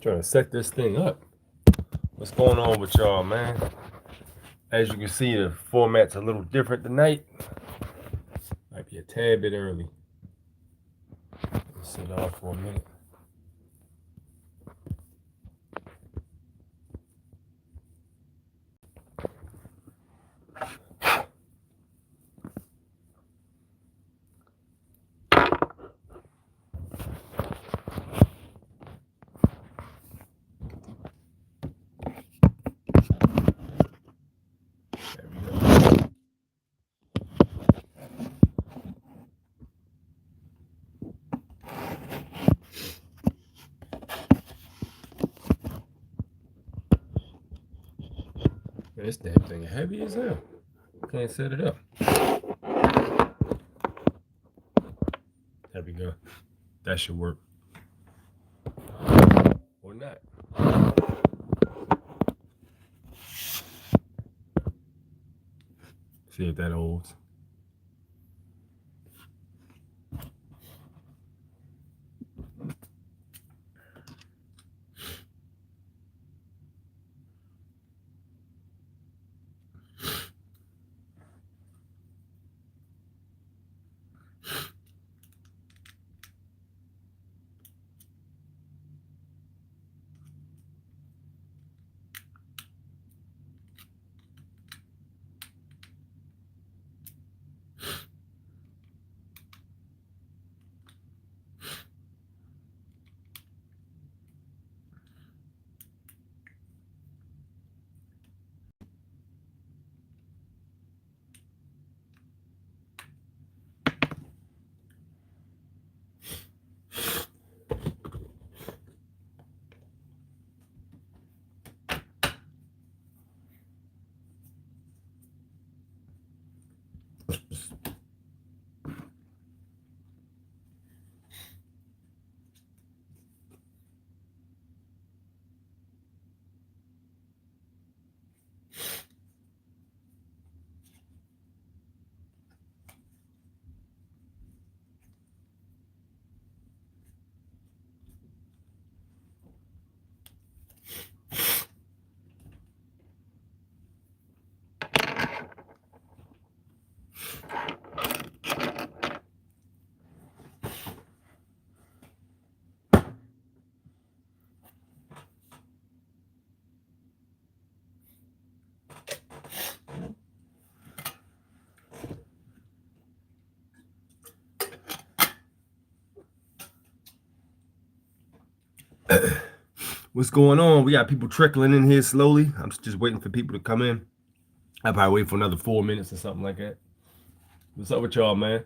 Trying to set this thing up. What's going on with y'all, man? As you can see, the format's a little different tonight. Might be a tad bit early. Let's sit off for a minute. There we go. Man, this damn thing heavy as hell. Can't set it up. There we go. That should work. Or not. See if that holds. What's going on? We got people trickling in here slowly. I'm just waiting for people to come in. I'll probably wait for another 4 minutes or something like that. What's up with y'all, man?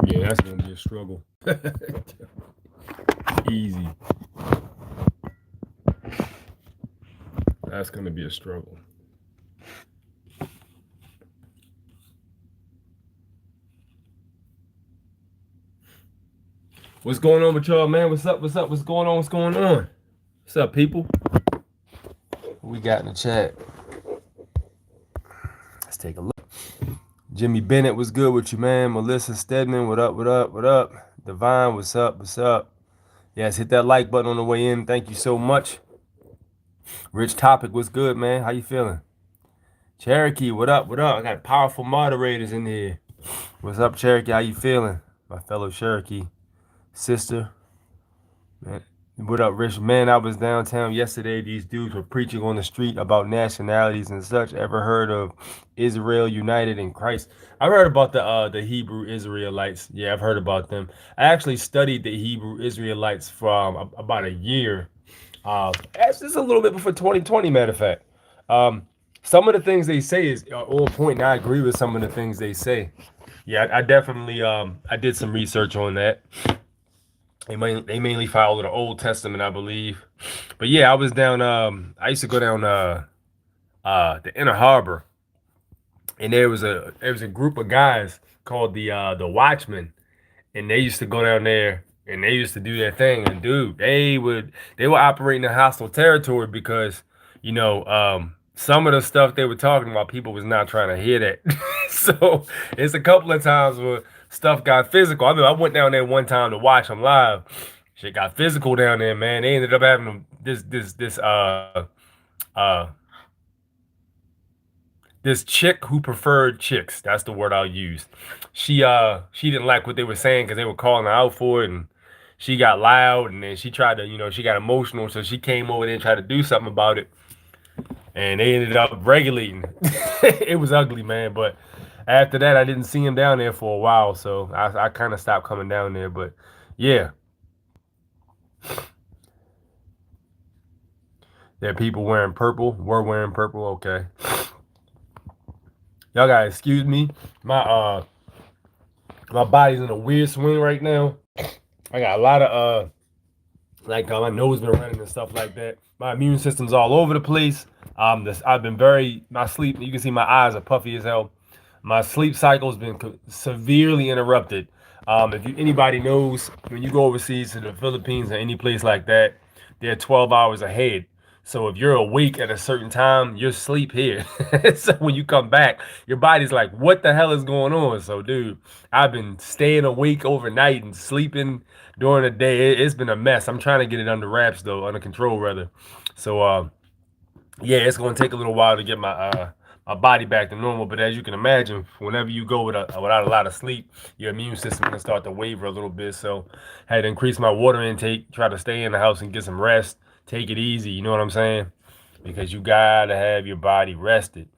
Yeah, that's gonna be a struggle. Easy. That's gonna be a struggle. What's going on with y'all, man? What's up? What's up? What's going on? What's going on? What's up, people? What we got in the chat? Let's take a look. Jimmy Bennett, what's good with you, man? Melissa Stedman, what up? What up? What up? Divine, what's up? What's up? Yes, hit that like button on the way in. Thank you so much. Rich Topic, what's good, man? How you feeling? Cherokee, what up? What up? I got powerful moderators in here. What's up, Cherokee? How you feeling? My fellow Cherokee sister. Man. What up, Rich? Man, I was downtown yesterday. These dudes were preaching on the street about nationalities and such. Ever heard of Israel United in Christ? I heard about the Hebrew Israelites. Yeah, I've heard about them. I actually studied the Hebrew Israelites from about a year. That's just a little bit before 2020, matter of fact. Some of the things they say is on point, and I agree with some of the things they say. Yeah, I definitely I did some research on that. They mainly follow the Old Testament, I believe. But yeah, I was down. I used to go down the Inner Harbor, and there was a group of guys called the Watchmen, and they used to go down there and they used to do their thing. And dude, they were operating in hostile territory because some of the stuff they were talking about, people was not trying to hear that. So it's a couple of times where stuff got physical. I mean, I went down there one time to watch them live. Shit got physical down there, man. They ended up having uh this chick who preferred chicks. That's the word I'll use. She didn't like what they were saying because they were calling her out for it, and she got loud, and then she tried to, she got emotional, so she came over there and tried to do something about it, and they ended up regulating. It was ugly, man. But after that, I didn't see him down there for a while, so I kind of stopped coming down there. But yeah, there are people wearing purple. Were wearing purple. Okay, y'all gotta excuse me. My body's in a weird swing right now. I got a lot of my nose been running and stuff like that. My immune system's all over the place. I've been my sleep. You can see my eyes are puffy as hell. My sleep cycle's been severely interrupted. If anybody knows, when you go overseas to the Philippines or any place like that, they're 12 hours ahead. So if you're awake at a certain time, you're asleep here. So when you come back, your body's like, what the hell is going on? So dude, I've been staying awake overnight and sleeping during the day. It's been a mess. I'm trying to get it under wraps though, under control rather. So yeah, it's gonna take a little while to get my body back to normal. But as you can imagine, whenever you go without a lot of sleep, your immune system can start to waver a little bit. So I had to increase my water intake, try to stay in the house and get some rest. Take it easy, you know what I'm saying? Because you gotta have your body rested.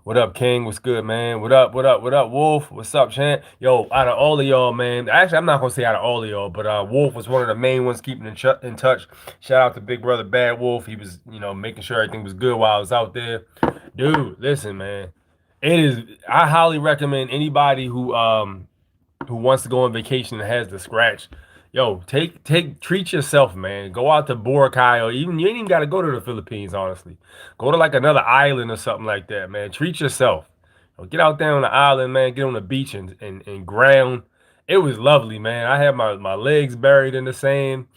What up, King? What's good, man? What up? What up? What up, Wolf? What's up, Chant? Yo, out of all of y'all, man. Actually, I'm not gonna say out of all of y'all, but Wolf was one of the main ones keeping in touch. Shout out to Big Brother Bad Wolf. He was, making sure everything was good while I was out there. Dude, listen, man. I highly recommend anybody who wants to go on vacation and has the scratch. Yo, treat yourself, man. Go out to Boracay, or even you ain't even got to go to the Philippines. Honestly, go to like another island or something like that, man. Treat yourself. Get out there on the island, man. Get on the beach and ground. It was lovely, man. I had my legs buried in the sand.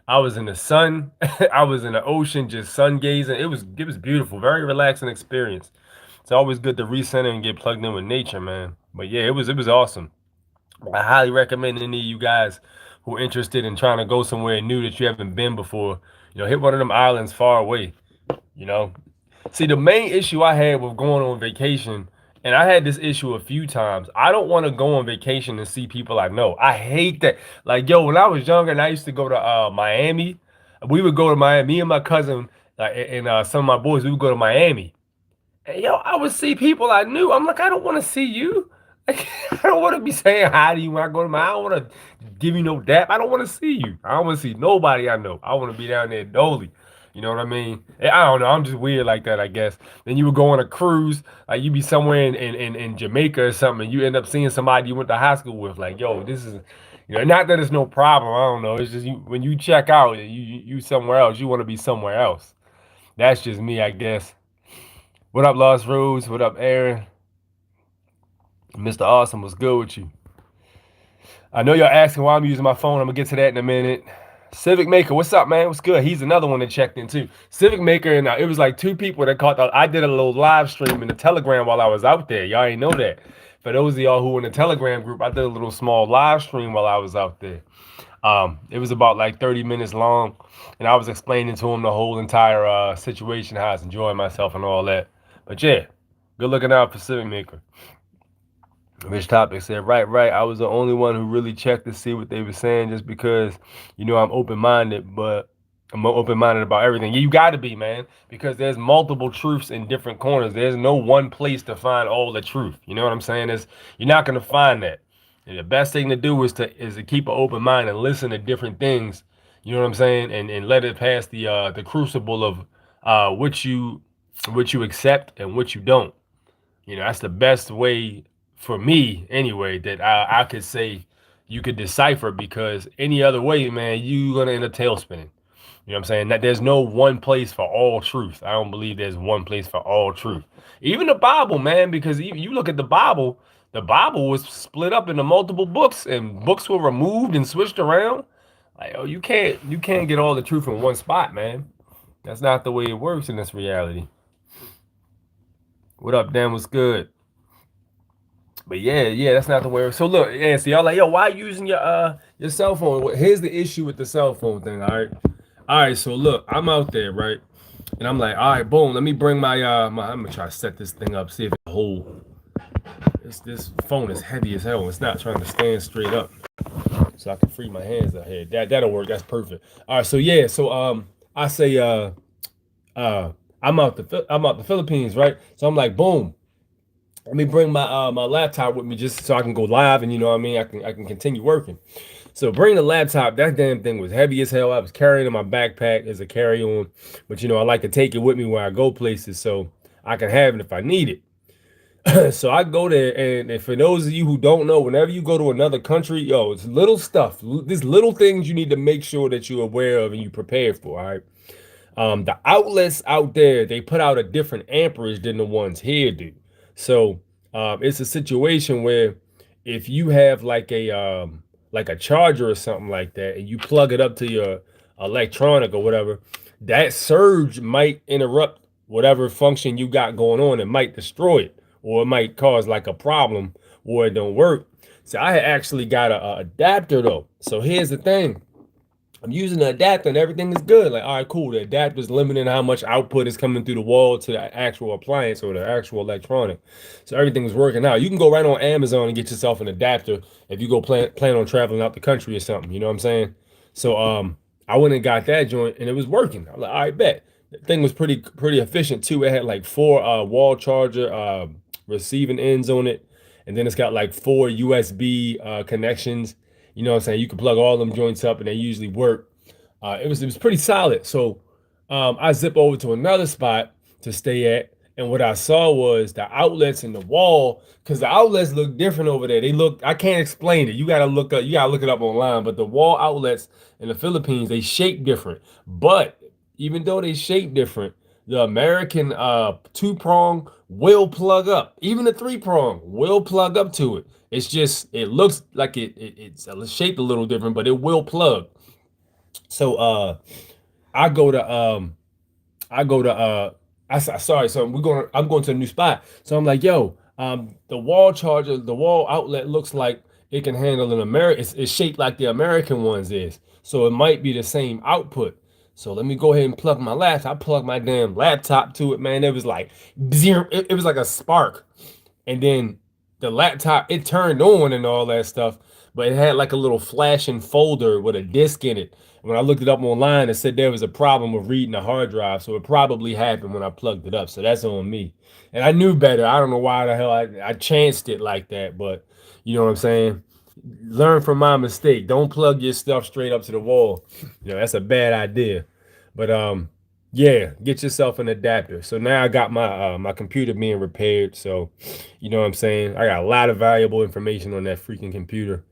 I was in the sun. I was in the ocean, just sun gazing. It was beautiful, very relaxing experience. It's always good to recenter and get plugged in with nature, man. But yeah, it was awesome. I highly recommend any of you guys who are interested in trying to go somewhere new that you haven't been before, hit one of them islands far away. You know, See, the main issue I had with going on vacation, and I had this issue a few times. I don't want to go on vacation and see people I know. I hate that. Like, yo, when I was younger and I used to go to Miami, we would go to Miami. Me and my cousin and some of my boys, we would go to Miami. And yo, I would see people I knew. I'm like, I don't want to see you. Like, I don't want to be saying hi to you when I go to my. I don't want to give you no dap. I don't want to see you. I don't want to see nobody I know. I want to be down there dolly. You know what I mean? I don't know. I'm just weird like that, I guess. Then you would go on a cruise, like you be somewhere in Jamaica or something, and you end up seeing somebody you went to high school with. Like, yo, this is, not that it's no problem. I don't know. It's just when you check out, you somewhere else. You want to be somewhere else. That's just me, I guess. What up, Lost Rose? What up, Aaron? Mr. Awesome, what's good with you? I know y'all asking why I'm using my phone. I'm gonna get to that in a minute. Civic Maker, what's up, man? What's good? He's another one that checked in too. Civic Maker, and it was like two people that caught. I did a little live stream in the Telegram while I was out there. Y'all ain't know that. For those of y'all who in the Telegram group, I did a little small live stream while I was out there. It was about like 30 minutes long, and I was explaining to him the whole entire situation, how I was enjoying myself and all that. But yeah, good looking out for Civic Maker. Rich Topic said, right. I was the only one who really checked to see what they were saying just because, I'm open-minded, but I'm open-minded about everything. You got to be, man, because there's multiple truths in different corners. There's no one place to find all the truth. You know what I'm saying? You're not going to find that. And the best thing to do is to keep an open mind and listen to different things. You know what I'm saying? And let it pass the crucible of what you accept and what you don't. That's the best way for me anyway that I could say you could decipher, because any other way, man, you gonna end up tail spinning. You know what I'm saying? That there's no one place for all truth. I don't believe there's one place for all truth. Even the Bible, man, because you look at the Bible was split up into multiple books, and books were removed and switched around. Like, oh, you can't get all the truth in one spot, man. That's not the way it works in this reality. What up, Dan? What's good? But yeah, that's not the way. So look, yeah, so y'all like, yo, why you using your cell phone? Here's the issue with the cell phone thing, all right. So look, I'm out there, right? And I'm like, all right, boom, let me bring my I'm gonna try to set this thing up, see if it hold. This phone is heavy as hell. It's not trying to stand straight up. So I can free my hands out here. That'll work. That's perfect. All right, so yeah, so I say I'm out the Philippines, right? So I'm like, boom. Let me bring my my laptop with me just so I can go live, and you know what I mean, I can continue working. So bring the laptop. That damn thing was heavy as hell. I was carrying in my backpack as a carry-on, but I like to take it with me when I go places so I can have it if I need it. So I go there, and for those of you who don't know, whenever you go to another country, yo, it's little stuff. There's little things you need to make sure that you're aware of and you prepare for. All right. The outlets out there, they put out a different amperage than the ones here do. So it's a situation where if you have like a charger or something like that, and you plug it up to your electronic or whatever, that surge might interrupt whatever function you got going on. It might destroy it, or it might cause like a problem where it don't work. So I had actually got a adapter though. So here's the thing. I'm using the adapter and everything is good. Like, all right, cool. The adapter is limiting how much output is coming through the wall to the actual appliance or the actual electronic. So everything was working out. You can go right on Amazon and get yourself an adapter if you go plan on traveling out the country or something. You know what I'm saying? So I went and got that joint and it was working. I was like, all right, bet. The thing was pretty efficient too. It had like 4 wall charger receiving ends on it, and then it's got like 4 USB connections. You know what I'm saying? You can plug all them joints up and they usually work. It was pretty solid. So I zip over to another spot to stay at. And what I saw was the outlets in the wall, because the outlets look different over there. I can't explain it. You gotta look it up online. But the wall outlets in the Philippines, they shape different. But even though they shape different, the American 2-prong will plug up. Even the 3-prong will plug up to it. It's just, it looks like it's shaped a little different, but it will plug. So I'm going to I'm going to a new spot. So I'm like, yo, the wall charger, the wall outlet looks like it can handle an American. It's shaped like the American ones is, so it might be the same output. So let me go ahead and plug my laptop. I plugged my damn laptop to it, man. It was like zero. It was like a spark, and then the laptop it turned on and all that stuff, but it had like a little flashing folder with a disk in it. When I looked it up online, it said there was a problem with reading the hard drive, so it probably happened when I plugged it up. So that's on me, and I knew better. I don't know why the hell I chanced it like that, but you know what I'm saying. Learn from my mistake. Don't plug your stuff straight up to the wall. That's a bad idea. But yeah, get yourself an adapter. So now I got my computer being repaired. So you know what I'm saying? I got a lot of valuable information on that freaking computer.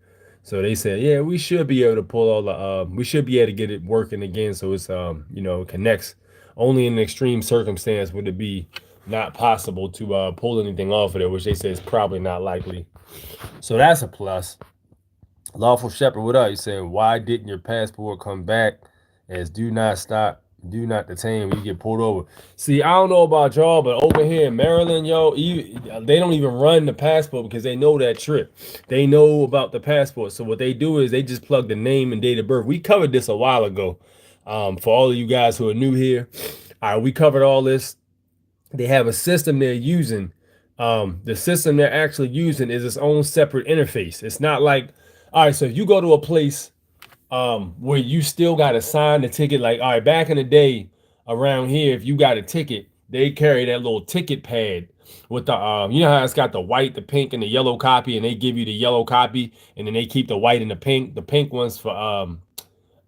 So they said, yeah, we should be able to pull all the we should be able to get it working again so it's it connects. Only in an extreme circumstance would it be not possible to pull anything off of it, which they say is probably not likely. So that's a plus. Lawful Shepherd, what up? You saying, why didn't your passport come back as do not stop, do not detain when you get pulled over? See, I don't know about y'all, but over here in Maryland, yo, they don't even run the passport because they know that trip. They know about the passport. So what they do is they just plug the name and date of birth. We covered this a while ago. For all of you guys who are new here, all right, we covered all this. They have a system they're using. The system they're actually using is its own separate interface. It's not like, all right, so if you go to a place where you still got to sign the ticket, like, all right, back in the day around here, if you got a ticket, they carry that little ticket pad with the, you know how it's got the white, the pink, and the yellow copy, and they give you the yellow copy, and then they keep the white and the pink. The pink ones for,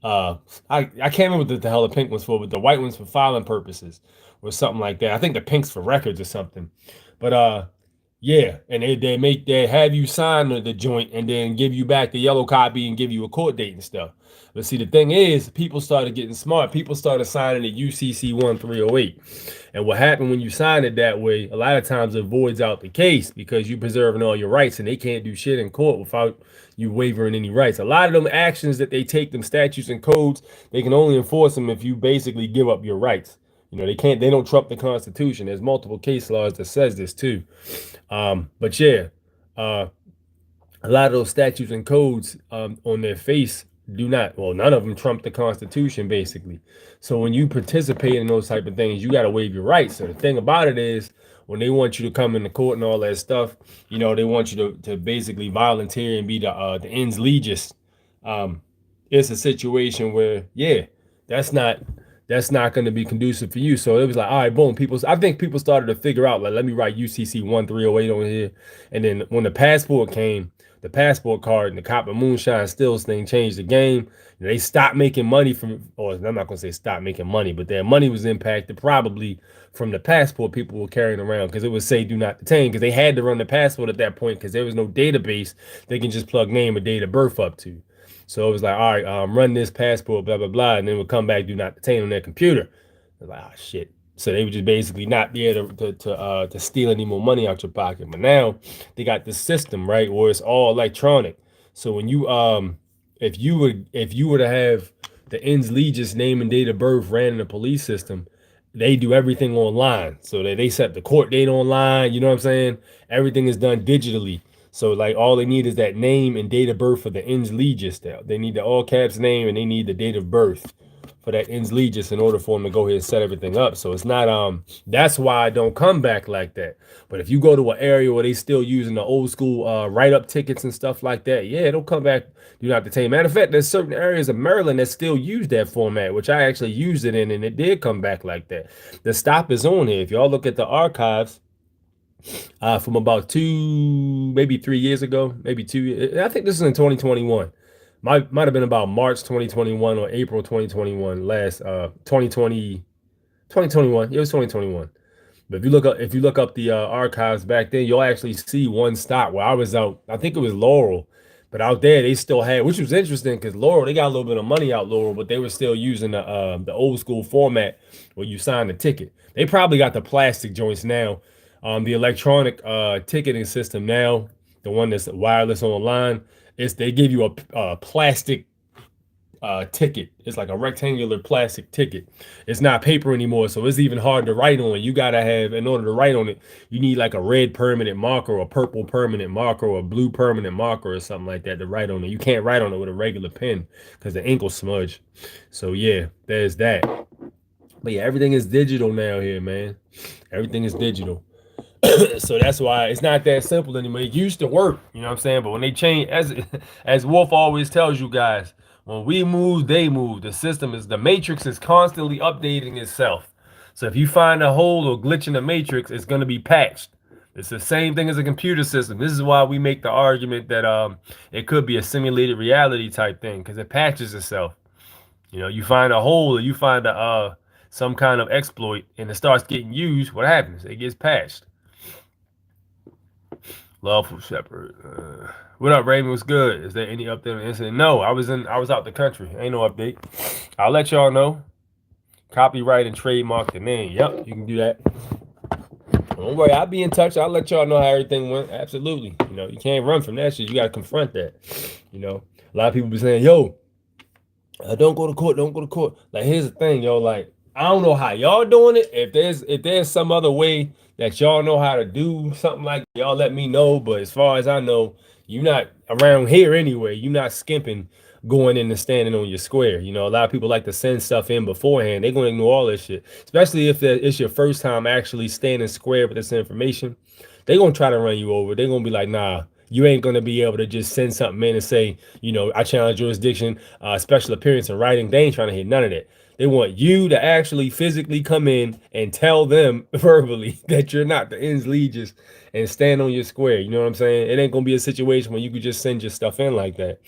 uh, I can't remember what the hell the pink one's for, but the white one's for filing purposes or something like that. I think the pink's for records or something. But yeah, and they have you sign the joint and then give you back the yellow copy and give you a court date and stuff. But see, the thing is, people started getting smart. People started signing the UCC 1308. And what happened when you sign it that way, a lot of times it voids out the case because you're preserving all your rights and they can't do shit in court without you waiving any rights. A lot of them actions that they take, them statutes and codes, they can only enforce them if you basically give up your rights. They don't trump the Constitution. There's multiple case laws that says this too. But yeah, a lot of those statutes and codes on their face do not, well, none of them trump the Constitution basically. So when you participate in those type of things, you got to waive your rights. So the thing about it is, when they want you to come into court and all that stuff, they want you to basically volunteer and be the ens legis. It's a situation where, yeah, that's not going to be conducive for you. So it was like, all right, boom. I think people started to figure out, like, let me write UCC 1308 on here. And then when the passport came, the passport card and the copper moonshine stills thing changed the game. They stopped making money or I'm not going to say stop making money, but their money was impacted probably from the passport people were carrying around because it would say do not detain because they had to run the passport at that point because there was no database they can just plug name or date of birth up to. So it was like, all right, run this passport, blah, blah, blah. And then we'll come back, do not detain on their computer. I was like, oh, shit. So they would just basically not be able to steal any more money out your pocket. But now they got this system, right, where it's all electronic. So when you if you were to have the ens legis name and date of birth ran in the police system, they do everything online. So they set the court date online. You know what I'm saying? Everything is done digitally. So like all they need is that name and date of birth for the ens legis. They need the all caps name and they need the date of birth for that ens legis in order for them to go ahead and set everything up. So it's not that's why I don't come back like that. But if you go to an area where they still using the old school write-up tickets and stuff like that, yeah, it'll come back, do not detain. Matter of fact, there's certain areas of Maryland that still use that format, which I actually used it in, and it did come back like that. The stop is on here. If y'all look at the archives, from about maybe 3 years ago, maybe 2. I think this is in 2021. Might have been about March 2021 or April 2021. Last 2020, 2021. It was 2021. But if you look up the archives back then, you'll actually see one stop where I was out. I think it was Laurel, but out there they still had, which was interesting because Laurel, they got a little bit of money out Laurel, but they were still using the old school format where you sign the ticket. They probably got the plastic joints now. The electronic ticketing system now, the one that's wireless online, they give you a plastic ticket. It's like a rectangular plastic ticket. It's not paper anymore, so it's even hard to write on. You gotta have, in order to write on it, you need like a red permanent marker, or a purple permanent marker, or a blue permanent marker, or something like that to write on it. You can't write on it with a regular pen because the ink will smudge. So yeah, there's that. But yeah, everything is digital now here, man. Everything is digital. So that's why it's not that simple anymore. It used to work, you know what I'm saying? But when they change, as Wolf always tells you guys, when we move, they move. The matrix is constantly updating itself. So if you find a hole or glitch in the matrix, it's gonna be patched. It's the same thing as a computer system. This is why we make the argument that it could be a simulated reality type thing, because it patches itself. You know, you find a hole, or you find a some kind of exploit, and it starts getting used. What happens? It gets patched. Lawful Shepherd. What up, Raymond? What's good? Is there any update on the incident? No, I was out the country. Ain't no update. I'll let y'all know. Copyright and trademark the name. Yep, you can do that. Don't worry, I'll be in touch. I'll let y'all know how everything went. Absolutely. You know, you can't run from that shit. You gotta confront that. You know, a lot of people be saying, yo, don't go to court, don't go to court. Like, here's the thing, yo, like, I don't know how y'all doing it. If there's some other way that y'all know how to do something like that, y'all let me know. But as far as I know, you're not around here anyway. You're not skimping going in and standing on your square. You know, a lot of people like to send stuff in beforehand. They're gonna ignore all this shit, especially if it's your first time actually standing square with this information. They're gonna try to run you over. They're gonna be like, nah, you ain't gonna be able to just send something in and say, you know, I challenge jurisdiction, special appearance in writing. They ain't trying to hear none of that. They want you to actually physically come in and tell them verbally that you're not the ends legis and stand on your square. You know what I'm saying? It ain't gonna be a situation where you could just send your stuff in like that.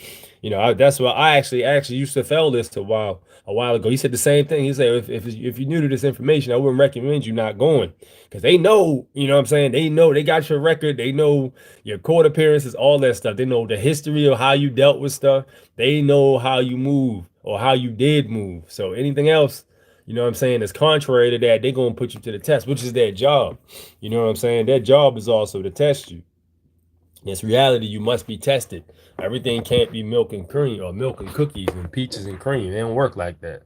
You know, that's why I actually used to fail this a while ago. He said the same thing. He said if you're new to this information, I wouldn't recommend you not going, because they know, you know what I'm saying? They know, they got your record. They know your court appearances, all that stuff. They know the history of how you dealt with stuff. They know how you move or how you did move. So anything else, you know what I'm saying, that's contrary to that, they're going to put you to the test, which is their job. You know what I'm saying? Their job is also to test you. In this reality, you must be tested. Everything can't be milk and cream, or milk and cookies and peaches and cream. They don't work like that.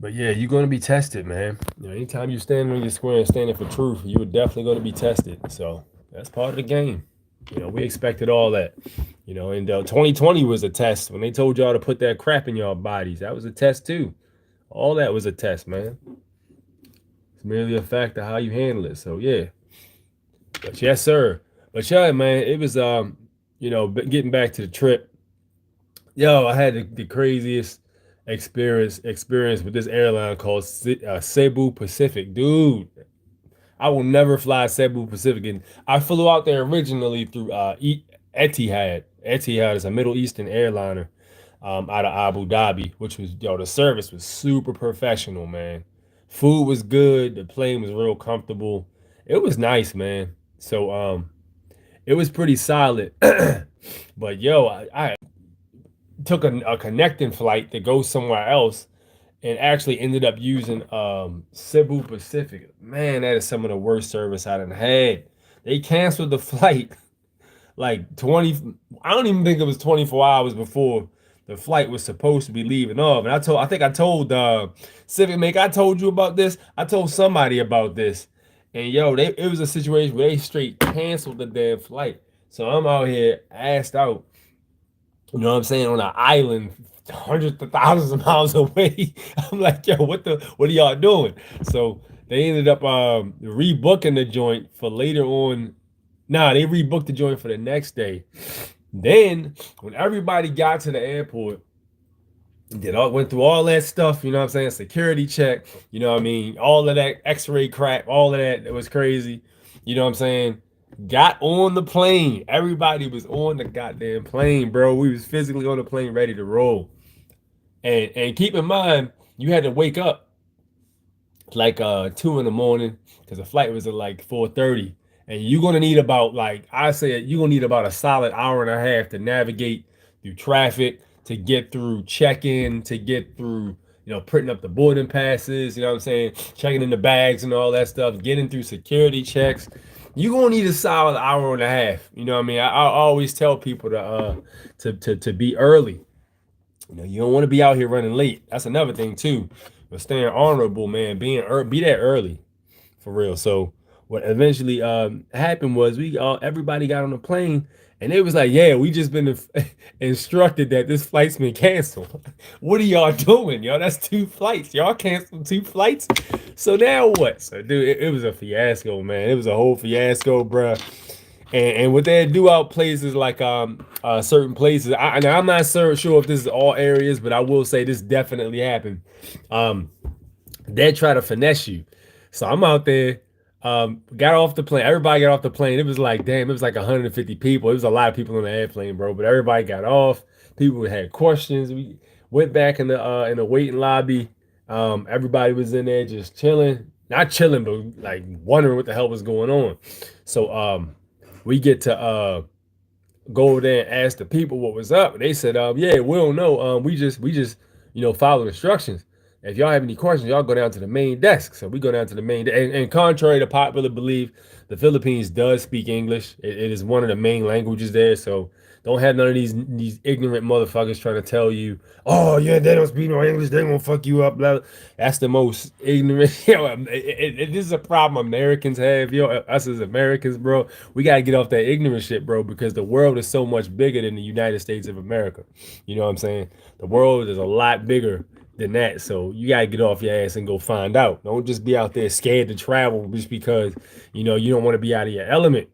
But yeah, you're going to be tested, man. You know, anytime you stand on your square and standing for truth, you're definitely going to be tested. So that's part of the game. You know, we expected all that. You know, and 2020 was a test. When they told y'all to put that crap in y'all bodies, that was a test too. All that was a test, man. It's merely a fact of how you handle it. So yeah. But yes, sir. But yeah, man, it was you know, getting back to the trip. Yo, I had the craziest experience with this airline called Cebu Pacific, dude. I will never fly Cebu Pacific, and I flew out there originally through Etihad. Etihad is a Middle Eastern airliner out of Abu Dhabi, which was, yo, the service was super professional, man. Food was good, the plane was real comfortable. It was nice, man. So it was pretty solid. But yo, I took a connecting flight to go somewhere else, and actually ended up using Cebu Pacific. Man, that is some of the worst service I done had. They canceled the flight like 20, I don't even think it was 24 hours before the flight was supposed to be leaving off. And I think I told Civic Make, I told you about this. I told somebody about this. And yo, it was a situation where they straight canceled the damn flight. So I'm out here assed out, you know what I'm saying, on an island hundreds of thousands of miles away. I'm like, yo, what are y'all doing? So they ended up rebooking the joint for later on. Nah, they rebooked the joint for the next day. Then when everybody got to the airport, went through all that stuff, you know what I'm saying, security check, you know what I mean, all of that x-ray crap, all of that, it was crazy, you know what I'm saying, got on the plane. Everybody was on the goddamn plane, bro. We was physically on the plane ready to roll. And keep in mind, you had to wake up like 2 in the morning, because the flight was at like 4:30. And you're gonna need about, like I said, you're gonna need about a solid hour and a half to navigate through traffic, to get through check-in, to get through, you know, printing up the boarding passes, you know what I'm saying, checking in the bags and all that stuff, getting through security checks. You're gonna need a solid hour and a half. You know what I mean? I always tell people to be early. You don't want to be out here running late. That's another thing too. But staying honorable, man, be there early for real. So what eventually happened was we all everybody got on the plane and it was like, yeah, we just been instructed that this flight's been canceled. What are y'all doing, y'all? That's 2 flights. Y'all canceled 2 flights. So now what? So dude, it was a fiasco, man. It was a whole fiasco, bruh. And what they do out places like certain places. Now I'm not sure if this is all areas, but I will say this definitely happened. They try to finesse you. So I'm out there, got off the plane. Everybody got off the plane. It was like, damn, it was like 150 people. It was a lot of people on the airplane, bro. But everybody got off. People had questions. We went back in the waiting lobby. Everybody was in there just chilling. Not chilling, but like wondering what the hell was going on. So we get to go over there and ask the people what was up. They said, yeah, we don't know. We just follow instructions. If y'all have any questions, y'all go down to the main desk. So we go down to the main and contrary to popular belief, the Philippines does speak English. It is one of the main languages there. So don't have none of these ignorant motherfuckers trying to tell you, oh yeah, they don't speak no English, they gonna fuck you up. Blah. That's the most ignorant. This is a problem Americans have, us as Americans, bro. We gotta get off that ignorant shit, bro, because the world is so much bigger than the United States of America. You know what I'm saying? The world is a lot bigger than that. So you gotta get off your ass and go find out. Don't just be out there scared to travel just because you don't want to be out of your element.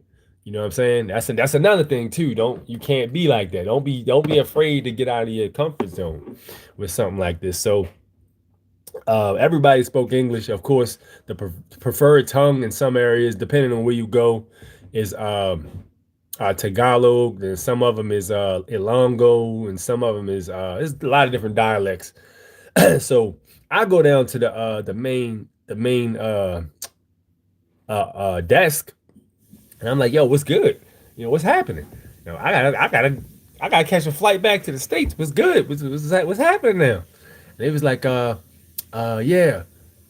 You know what I'm saying? That's another thing too. You can't be like that. Don't be afraid to get out of your comfort zone with something like this. So everybody spoke English. Of course, the preferred tongue in some areas, depending on where you go, is Tagalog. And some of them is Ilongo, and some of them is there's a lot of different dialects. So I go down to the main desk, and I'm like, yo, what's good? What's happening? I gotta catch a flight back to the States. What's good? What's happening now? And they was like, yeah,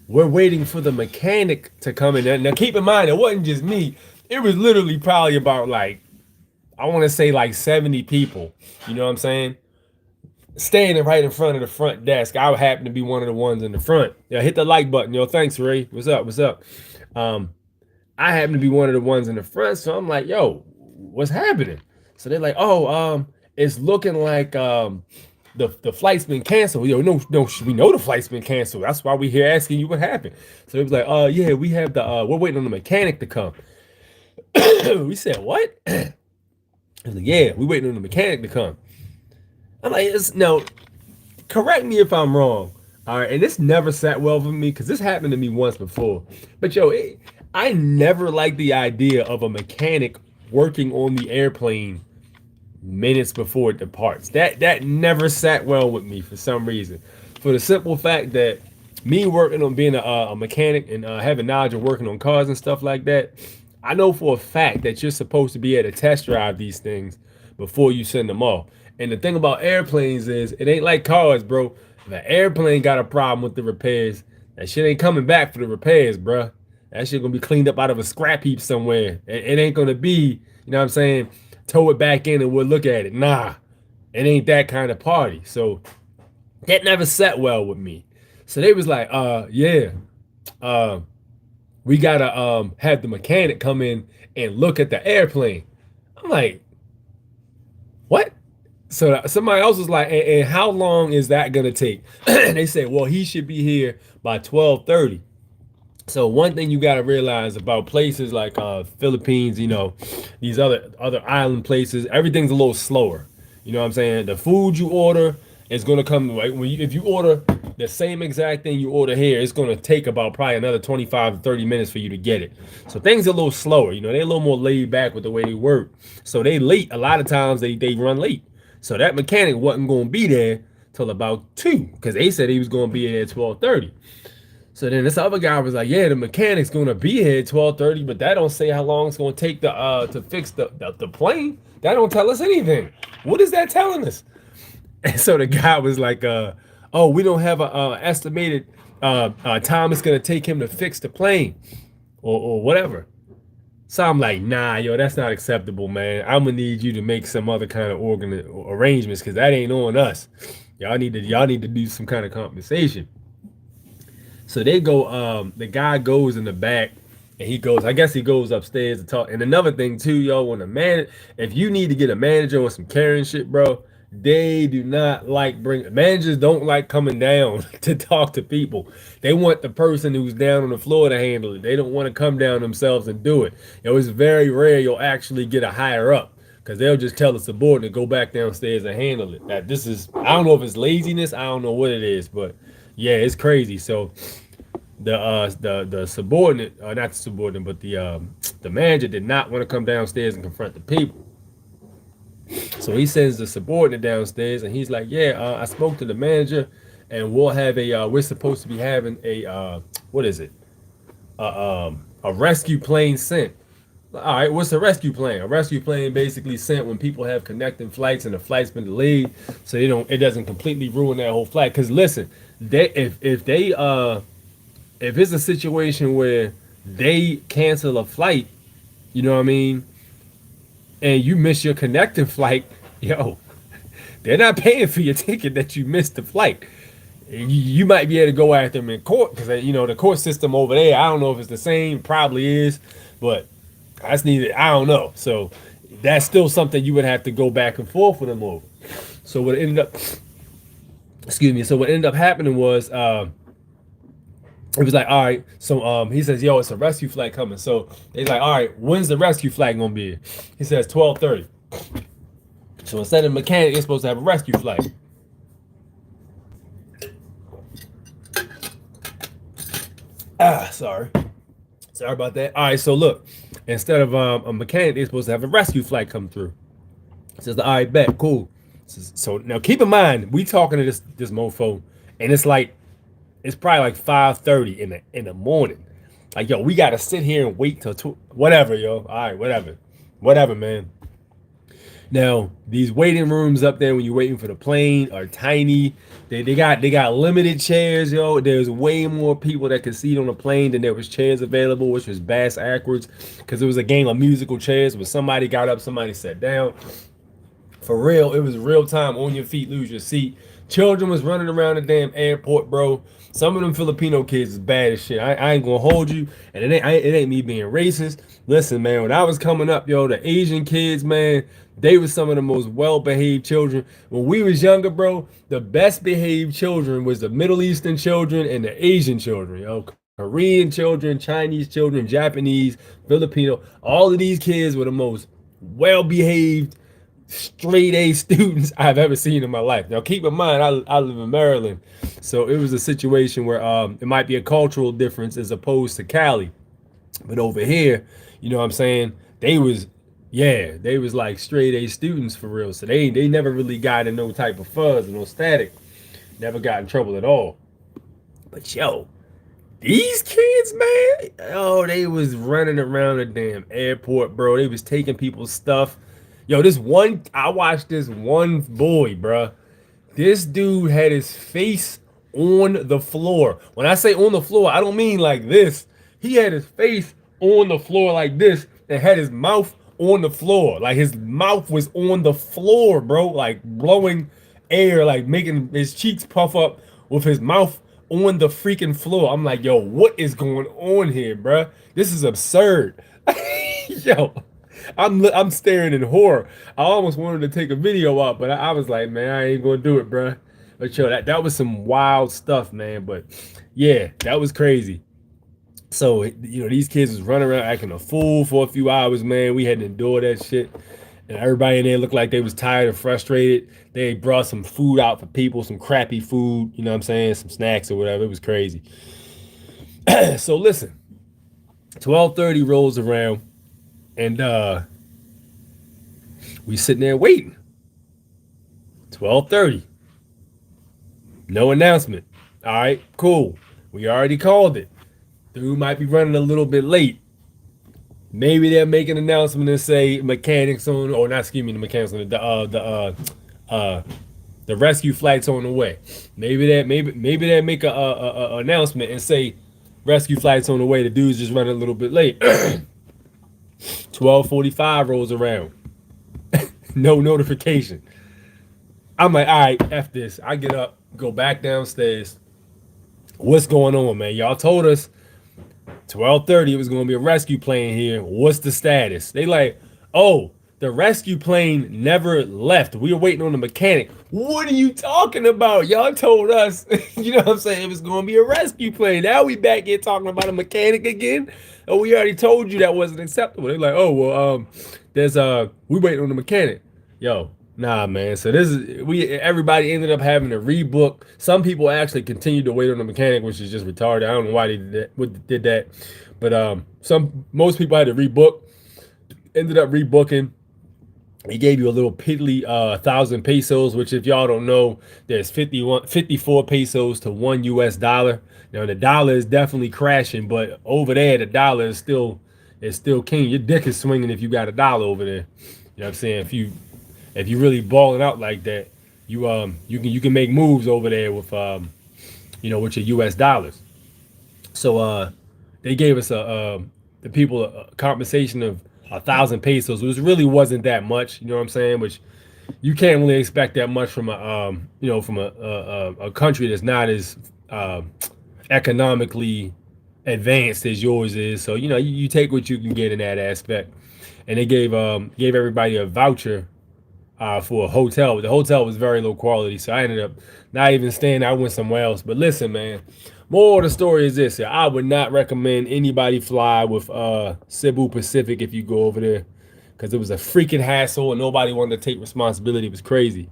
we're waiting for the mechanic to come in. Now keep in mind, it wasn't just me. It was literally probably about like, I want to say like 70 people. You know what I'm saying? Standing right in front of the front desk. I happen to be one of the ones in the front. Hit the like button. Thanks, Ray. What's up? I happen to be one of the ones in the front, so I'm like, yo, what's happening? So they're like, oh, it's looking like the flight's been canceled. No, we know the flight's been canceled. That's why we're here asking you what happened. So it was like, yeah, we have we're waiting on the mechanic to come. We said, what? I was like, yeah, we're waiting on the mechanic to come. I'm like, no, correct me if I'm wrong. All right, and this never sat well with me because this happened to me once before. But I never liked the idea of a mechanic working on the airplane minutes before it departs. That never sat well with me for some reason. For the simple fact that me working on being a mechanic and having knowledge of working on cars and stuff like that, I know for a fact that you're supposed to be able to test drive these things before you send them off. And the thing about airplanes is it ain't like cars, bro. If an airplane got a problem with the repairs, that shit ain't coming back for the repairs, bro. That shit gonna be cleaned up out of a scrap heap somewhere. It ain't gonna be, you know what I'm saying, tow it back in and we'll look at it. Nah, it ain't that kind of party. So that never sat well with me. So they was like, yeah, we gotta have the mechanic come in and look at the airplane. I'm like, what? So somebody else was like, and how long is that gonna take? They said, well, he should be here by 12:30. So one thing you gotta realize about places like Philippines, these other island places, everything's a little slower. You know what I'm saying? The food you order is gonna come like if you order the same exact thing you order here, it's gonna take about probably another 25 to 30 minutes for you to get it. So things are a little slower. They're a little more laid back with the way they work. So they late. A lot of times they run late. So that mechanic wasn't gonna be there till about 2 because they said he was gonna be there at 12:30. So then this other guy was like, yeah, the mechanic's gonna be here at 12:30, but that don't say how long it's gonna take to fix the plane. That don't tell us anything. What is that telling us? And so the guy was like, oh, we don't have a estimated time it's gonna take him to fix the plane or whatever. So I'm like, nah, yo, that's not acceptable, man. I'm gonna need you to make some other kind of arrangements because that ain't on us. Y'all need to do some kind of compensation. So they go, the guy goes in the back and he goes, I guess he goes upstairs to talk. And another thing too, yo, when a man, if you need to get a manager on some caring shit, bro, they do not like managers don't like coming down to talk to people. They want the person who's down on the floor to handle it. They don't want to come down themselves and do it. It's very rare you'll actually get a higher up because they'll just tell the subordinate to go back downstairs and handle it. That this is, I don't know if it's laziness, I don't know what it is, but yeah, it's crazy. So the subordinate, not the subordinate, but the manager did not want to come downstairs and confront the people. So he sends the subordinate downstairs, and he's like, "Yeah, I spoke to the manager, and we'll have we're supposed to be having what is it? A rescue plane sent." All right, what's a rescue plane? A rescue plane basically sent when people have connecting flights and the flight's been delayed, so it doesn't completely ruin that whole flight. Because listen, if it's a situation where they cancel a flight, you know what I mean, and you miss your connecting flight, yo, they're not paying for your ticket that you missed the flight. You might be able to go after them in court because the court system over there. I don't know if it's the same. Probably is, but that's neither. I don't know. So that's still something you would have to go back and forth with them over. So what ended up, excuse me. So what ended up happening was, it was like, all right. So he says, yo, it's a rescue flight coming. So he's like, all right, when's the rescue flight gonna be? He says 12:30. So instead of mechanic, they're supposed to have a rescue flight. Sorry about that. All right, so look, instead of a mechanic, they're supposed to have a rescue flight come through. It says, all right, bet, cool. So now keep in mind, we talking to this mofo, and it's probably like 5:30 in the morning. Like, yo, we gotta sit here and wait till whatever, yo. All right, whatever, man. Now, these waiting rooms up there when you're waiting for the plane are tiny. They got limited chairs, yo. There's way more people that could seat on the plane than there was chairs available, which was bass backwards, because it was a game of musical chairs where somebody got up, somebody sat down. For real, it was real time, on your feet, lose your seat. Children was running around the damn airport, bro. Some of them Filipino kids is bad as shit. I ain't gonna hold you, and it ain't me being racist. Listen, man, when I was coming up, yo, the Asian kids, man, they were some of the most well-behaved children. When we was younger, bro, the best behaved children was the Middle Eastern children and the Asian children, yo. Korean children, Chinese children, Japanese, Filipino. All of these kids were the most well-behaved, straight A students I've ever seen in my life. Now, keep in mind, I live in Maryland, so it was a situation where it might be a cultural difference as opposed to Cali, but over here, you know what I'm saying? They was like straight A students for real. So they never really got in no type of fuzz or no static, never got in trouble at all. But yo, these kids, man, oh, they was running around the damn airport, bro. They was taking people's stuff. Yo, I watched this one boy, bruh. This dude had his face on the floor. When I say on the floor, I don't mean like this. He had his face on the floor like this and had his mouth on the floor. Like his mouth was on the floor, bro. Like blowing air, like making his cheeks puff up with his mouth on the freaking floor. I'm like, yo, what is going on here, bruh? This is absurd. Yo. I'm staring in horror. I almost wanted to take a video out, but I was like, man, I ain't gonna do it, bro. But yo, that was some wild stuff, man. But yeah, that was crazy. So these kids was running around acting a fool for a few hours, man. We had to endure that shit, and everybody in there looked like they was tired and frustrated. They brought some food out for people, some crappy food, you know what I'm saying, some snacks or whatever. It was crazy. So listen, 12:30 rolls around. And we sitting there waiting. 12:30. No announcement. All right, cool. We already called it. Dude might be running a little bit late. Maybe they'll make an announcement and say mechanics on, or not, excuse me, the mechanics on the rescue flight's on the way. Maybe they'll make a announcement and say rescue flight's on the way. The dude's just running a little bit late. 12:45 rolls around. No notification. I'm like, all right, F this. I get up, go back downstairs. What's going on, man? Y'all told us 12:30 it was gonna be a rescue plane here. What's the status? They like, oh, the rescue plane never left. We were waiting on the mechanic. What are you talking about? Y'all told us, you know what I'm saying, it was gonna be a rescue plane. Now we back here talking about a mechanic again. Oh, we already told you that wasn't acceptable. They're like, oh well, there's we waiting on the mechanic. Yo, nah, man. So this is everybody ended up having to rebook. Some people actually continued to wait on the mechanic, which is just retarded. I don't know why they did that. But most people had to rebook. Ended up rebooking. He gave you a little piddly 1,000 pesos, which if y'all don't know, there's 54 pesos to $1. Now the dollar is definitely crashing, but over there the dollar is still king. Your dick is swinging if you got a dollar over there. You know what I'm saying? If you really balling out like that, you can make moves over there with with your US dollars. So they gave us the people a compensation of 1,000 pesos, which really wasn't that much. You know what I'm saying? Which you can't really expect that much from a country that's not as economically advanced as yours is. So you take what you can get in that aspect. And they gave everybody a voucher for a hotel. The hotel was very low quality, so I ended up not even staying there. I went somewhere else. But listen, man, more of the story is this. I would not recommend anybody fly with Cebu Pacific if you go over there, because it was a freaking hassle and nobody wanted to take responsibility. It was crazy.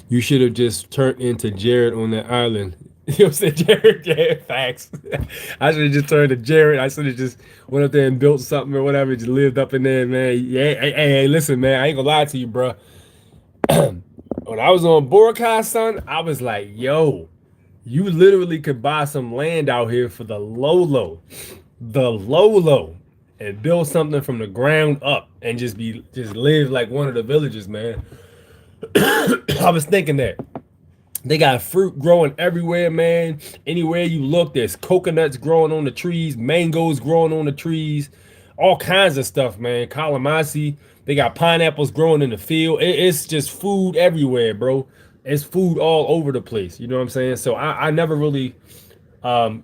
You should have just turned into Jared on that island. You know what I'm saying? Jared, facts. I should have just turned to Jared. I should have just went up there and built something or whatever. Just lived up in there, man. Yeah, hey, listen, man. I ain't gonna lie to you, bro. When I was on Boracay, son, I was like, yo, you literally could buy some land out here for the low, and build something from the ground up and just live like one of the villagers, man. I was thinking that. They got fruit growing everywhere, man. Anywhere you look, there's coconuts growing on the trees, mangoes growing on the trees, all kinds of stuff, man. Calamasi. They got pineapples growing in the field. It's just food everywhere, bro. It's food all over the place. You know what I'm saying? So I never really, I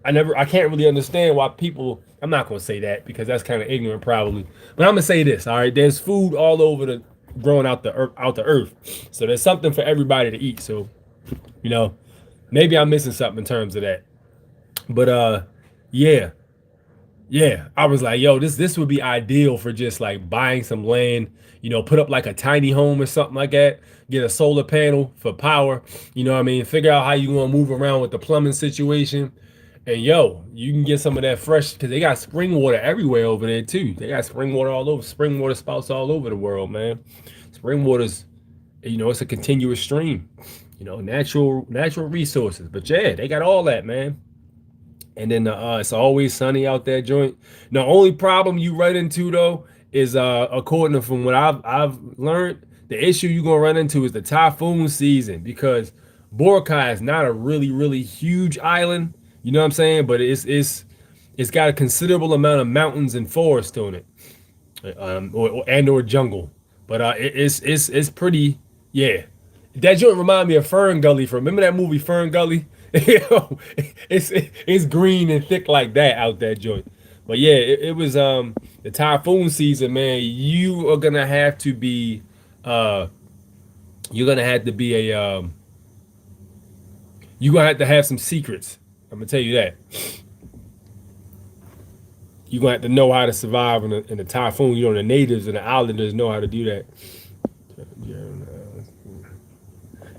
can't really understand why people. I'm not gonna say that because that's kind of ignorant, probably. But I'm gonna say this. All right, there's food all over the growing out the earth. So there's something for everybody to eat. So, maybe I'm missing something in terms of that. But yeah. Yeah, I was like, yo, this would be ideal for just like buying some land, put up like a tiny home or something like that, get a solar panel for power, you know what I mean? Figure out how you gonna move around with the plumbing situation. And yo, you can get some of that fresh because they got spring water everywhere over there too. They got spring water all over, spring water spouts all over the world, man. Spring water's, it's a continuous stream, natural resources. But yeah, they got all that, man. And then it's always sunny out there joint. The only problem you run into though is according to from what I've learned, the issue you're gonna run into is the typhoon season, because Boracay is not a really, really huge island. You know what I'm saying? But it's got a considerable amount of mountains and forest on it, or jungle. But it's pretty, yeah. That joint remind me of Fern Gully. Remember that movie Fern Gully? It's green and thick like that out that joint. But yeah, it was the typhoon season, man. You are gonna have to be you're gonna have to be you're gonna have to have some secrets. I'm gonna tell you that. You're gonna have to know how to survive in a typhoon. The natives and the islanders know how to do that.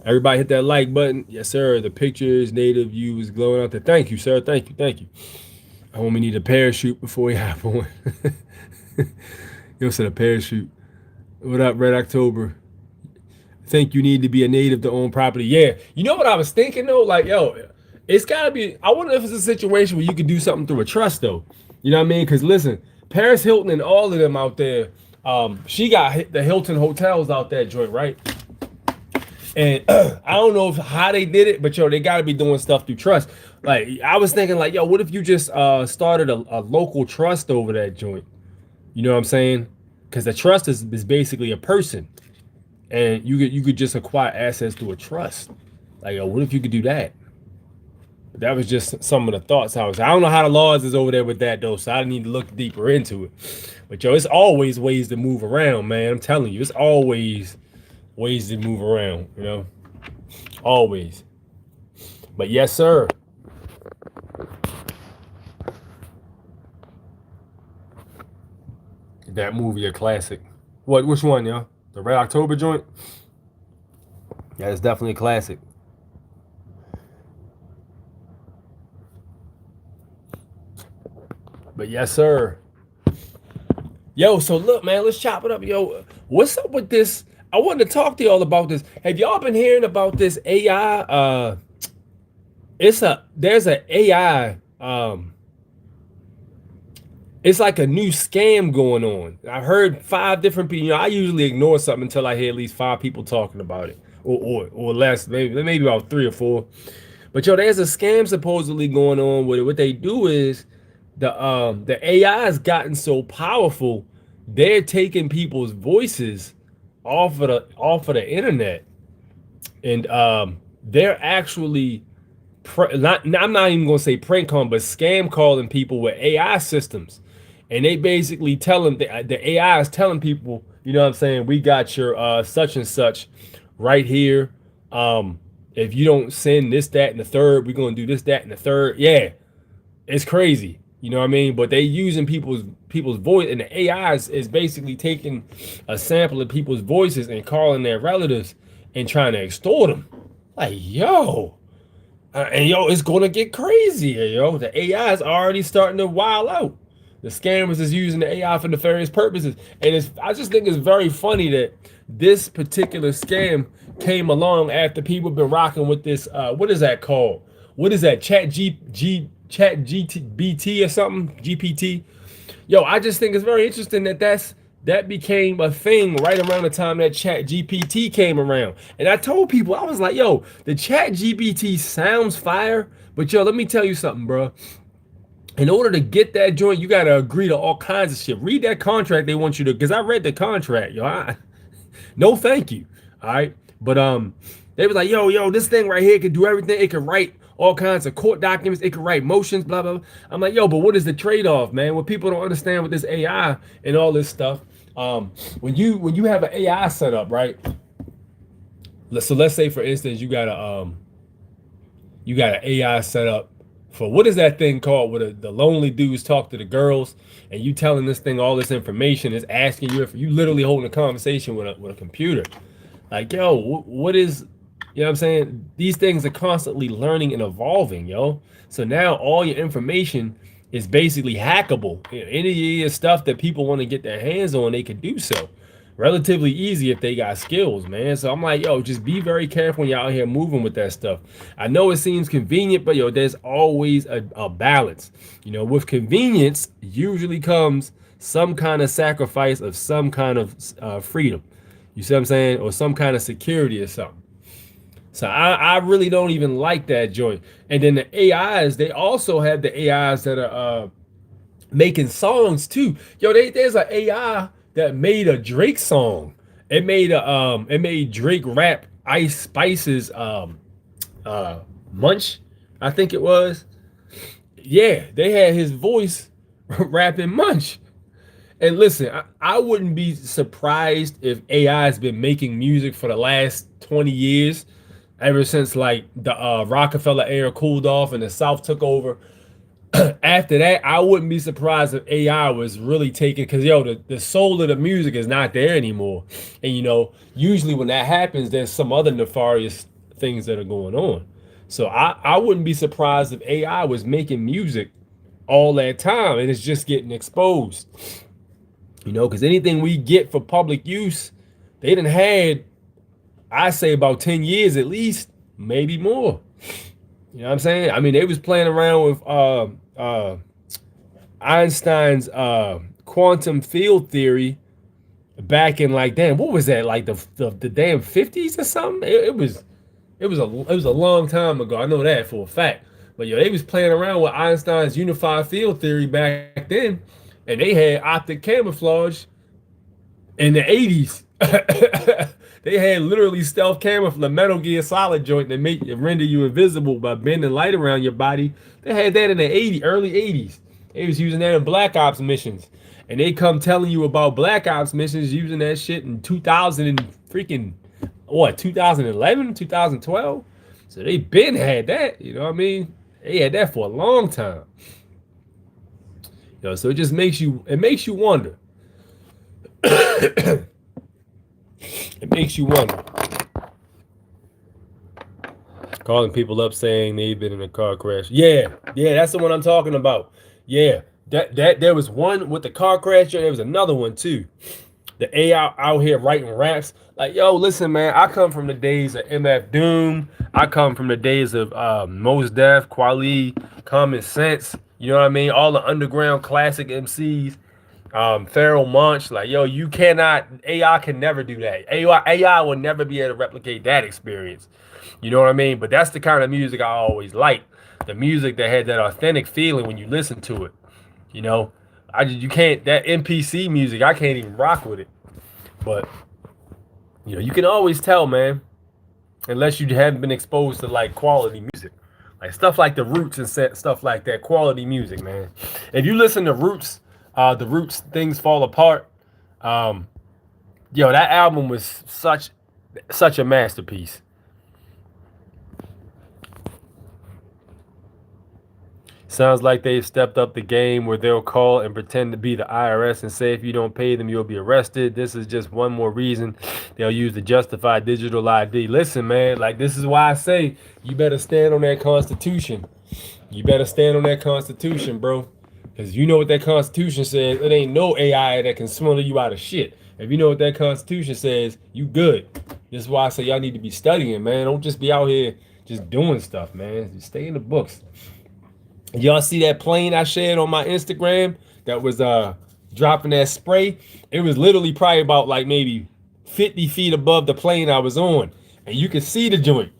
Everybody hit that like button. Yes, sir. The pictures, native view is glowing out there. Thank you, sir. Thank you. I only need a parachute before we hop on. You said a parachute. What up, Red October? Think you need to be a native to own property. Yeah. You know what I was thinking though? Like, yo, it's gotta be. I wonder if it's a situation where you could do something through a trust though. You know what I mean? Because listen, Paris Hilton and all of them out there, she got the Hilton hotels out that joint, right? And I don't know how they did it, but yo, they got to be doing stuff through trust. Like I was thinking, like, yo, what if you just started a local trust over that joint? You know what I'm saying? Because the trust is basically a person, and you could just acquire assets through a trust. Like, yo, what if you could do that? That was just some of the thoughts I was. I don't know how the laws is over there with that though, so I need to look deeper into it. But yo, it's always ways to move around, man. I'm telling you, it's always ways to move around. You know, always. But yes, sir. That movie a classic. What? Which one, yo? The Red October joint? Yeah, it's definitely a classic. But yes, sir. Yo, so look, man, let's chop it up. Yo, what's up with this? I wanted to talk to y'all about this. Have y'all been hearing about this AI? There's an AI. It's like a new scam going on. I've heard 5 different people. You know, I usually ignore something until I hear at least 5 people talking about it, or less, maybe about 3 or 4. But yo, there's a scam supposedly going on with it. What they do is the AI has gotten so powerful, they're taking people's voices off of the internet, and they're actually I'm not even gonna say prank calling, but scam calling people with AI systems, and they basically tell them the AI is telling people, you know what I'm saying, we got your such and such right here. If you don't send this, that, and the third, we're gonna do this, that, and the third. Yeah, it's crazy. You know what I mean? But they using people's voice, and the AI is basically taking a sample of people's voices and calling their relatives and trying to extort them. Like, yo, and yo, it's gonna get crazier, yo. The AI is already starting to wild out. The scammers is using the AI for nefarious purposes, and I just think it's very funny that this particular scam came along after people been rocking with this. What is that called? What is that? Chat GTBT or something? GPT. Yo, I just think it's very interesting that became a thing right around the time that Chat GPT came around. And I told people, I was like, yo, the Chat GPT sounds fire, but yo, let me tell you something, bro. In order to get that joint, you gotta agree to all kinds of shit. Read that contract they want you to, because I read the contract, yo. No, thank you. All right. But they was like, yo, this thing right here can do everything. It can write all kinds of court documents. It can write motions, blah, blah, blah. I'm like, yo, but what is the trade-off, man? What people don't understand with this AI and all this stuff. When you have an AI set up, right? So let's say, for instance, you got an AI set up for, what is that thing called where the lonely dudes talk to the girls, and you telling this thing all this information, is asking you if you literally holding a conversation with a computer. Like, yo, what is, you know what I'm saying? These things are constantly learning and evolving, yo. So now all your information is basically hackable. Any of your stuff that people want to get their hands on, they can do so. Relatively easy if they got skills, man. So I'm like, yo, just be very careful when you're out here moving with that stuff. I know it seems convenient, but yo, there's always a balance. You know, with convenience usually comes some kind of sacrifice of some kind of freedom. You see what I'm saying? Or some kind of security or something. So I really don't even like that joint. And then the AIs, they also have the AIs that are making songs too. Yo, there's an AI that made a Drake song. It made Drake rap Ice Spice's Munch, I think it was. Yeah, they had his voice rapping Munch. And listen, I wouldn't be surprised if AI has been making music for the last 20 years, ever since like the Rockefeller era cooled off and the South took over. After that, I wouldn't be surprised if AI was really taking, because yo, the soul of the music is not there anymore. And you know, usually when that happens, there's some other nefarious things that are going on. So I wouldn't be surprised if AI was making music all that time and it's just getting exposed. You know, because anything we get for public use, they done had, I say, about 10 years at least, maybe more. You know what I'm saying? I mean, they was playing around with Einstein's quantum field theory back in like damn, what was that? Like the damn 50s or something? It was a long time ago. I know that for a fact. But yo, they was playing around with Einstein's unified field theory back then, and they had optic camouflage in the 80s. They had literally stealth camouflage, the Metal Gear Solid joint that make render you invisible by bending light around your body. They had that in the early 80s. They was using that in Black Ops missions. And they come telling you about Black Ops missions using that shit in 2000 and freaking what 2011, 2012. So they been had that, you know what I mean? They had that for a long time. So it just makes you wonder. It makes you wonder. Calling people up saying they've been in a car crash. Yeah, that's the one I'm talking about. Yeah, that there was one with the car crash. There was another one too. The AI out here writing raps. Like, yo, listen, man, I come from the days of MF Doom. I come from the days of Mos Def, Kweli, Common Sense. You know what I mean? All the underground classic MCs. Pharoah Monch, like, yo, you cannot, AI can never do that. AI will never be able to replicate that experience. You know what I mean? But that's the kind of music I always like. The music that had that authentic feeling when you listen to it. You know, you can't, that NPC music, I can't even rock with it. But, you can always tell, man, unless you haven't been exposed to like quality music. Like stuff like the Roots and stuff like that, quality music, man. If you listen to Roots, the Roots Things Fall Apart, that album was such a masterpiece. Sounds like they've stepped up the game where they'll call and pretend to be the IRS and say if you don't pay them, you'll be arrested. This is just one more reason they'll use to justify digital ID. Listen, man, like this is why I say you better stand on that Constitution. You better stand on that Constitution, bro. Because you know what that Constitution says. It ain't no AI that can swindle you out of shit. If you know what that Constitution says, you good. This is why I say y'all need to be studying, man. Don't just be out here just doing stuff, man. Just stay in the books. Y'all see that plane I shared on my Instagram that was dropping that spray? It was literally probably about like maybe 50 feet above the plane I was on. And you can see the joint.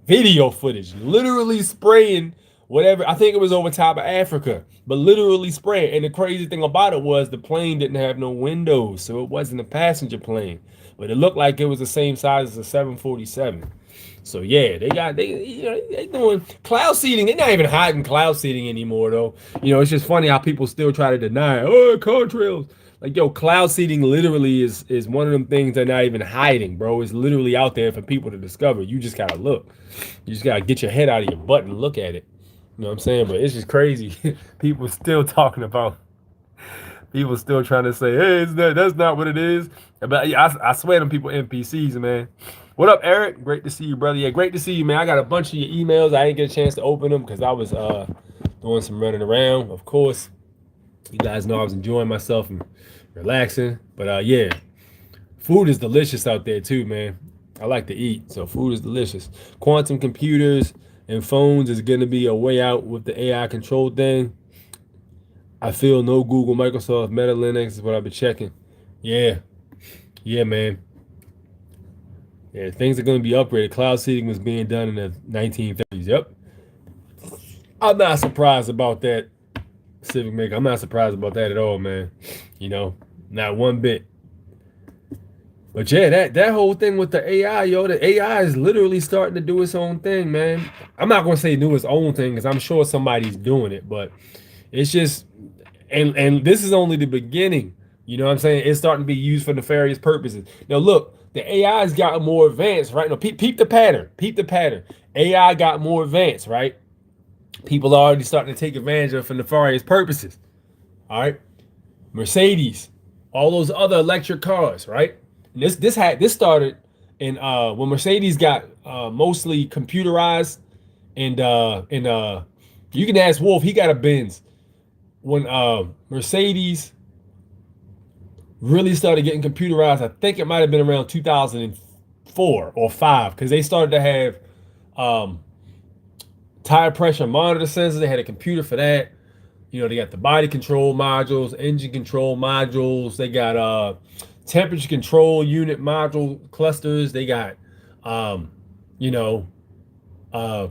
Video footage. Literally spraying whatever. I think it was over top of Africa. But literally spraying. And the crazy thing about it was the plane didn't have no windows. So it wasn't a passenger plane. But it looked like it was the same size as a 747. So yeah, they doing cloud seeding. They're not even hiding cloud seeding anymore though. It's just funny how people still try to deny it. Oh, contrails. Like, yo, cloud seeding literally is one of them things they're not even hiding, bro. It's literally out there for people to discover. You just gotta look. You just gotta get your head out of your butt and look at it. You know what I'm saying? But it's just crazy. People still talking about. People still trying to say, hey, that's not what it is. But yeah, I swear them people NPCs, man. What up, Eric? Great to see you, brother. Yeah, great to see you, man. I got a bunch of your emails. I didn't get a chance to open them because I was doing some running around. Of course, you guys know I was enjoying myself and relaxing. But yeah, food is delicious out there too, man. I like to eat, so food is delicious. Quantum computers and phones is going to be a way out with the AI control thing. I feel no Google, Microsoft, Meta, Linux is what I've been checking. Yeah, man. Yeah, things are going to be upgraded. Cloud seeding was being done in the 1930s. Yep. I'm not surprised about that, Civic Maker. I'm not surprised about that at all, man. Not one bit. But yeah, that whole thing with the AI, yo, the AI is literally starting to do its own thing, man. I'm not going to say do its own thing because I'm sure somebody's doing it, but it's just, and this is only the beginning. You know what I'm saying? It's starting to be used for nefarious purposes. Now, look, the AI has gotten more advanced, right? Now, peep the pattern. Peep the pattern. AI got more advanced, right? People are already starting to take advantage of it for nefarious purposes. All right? Mercedes, all those other electric cars, right? And this started in when Mercedes got mostly computerized, and you can ask Wolf, he got a Benz. When Mercedes really started getting computerized, I think it might have been around 2004 or 5, because they started to have tire pressure monitor sensors. They had a computer for that. They got the body control modules, engine control modules. They got temperature control unit module clusters. They got, um, you know, uh,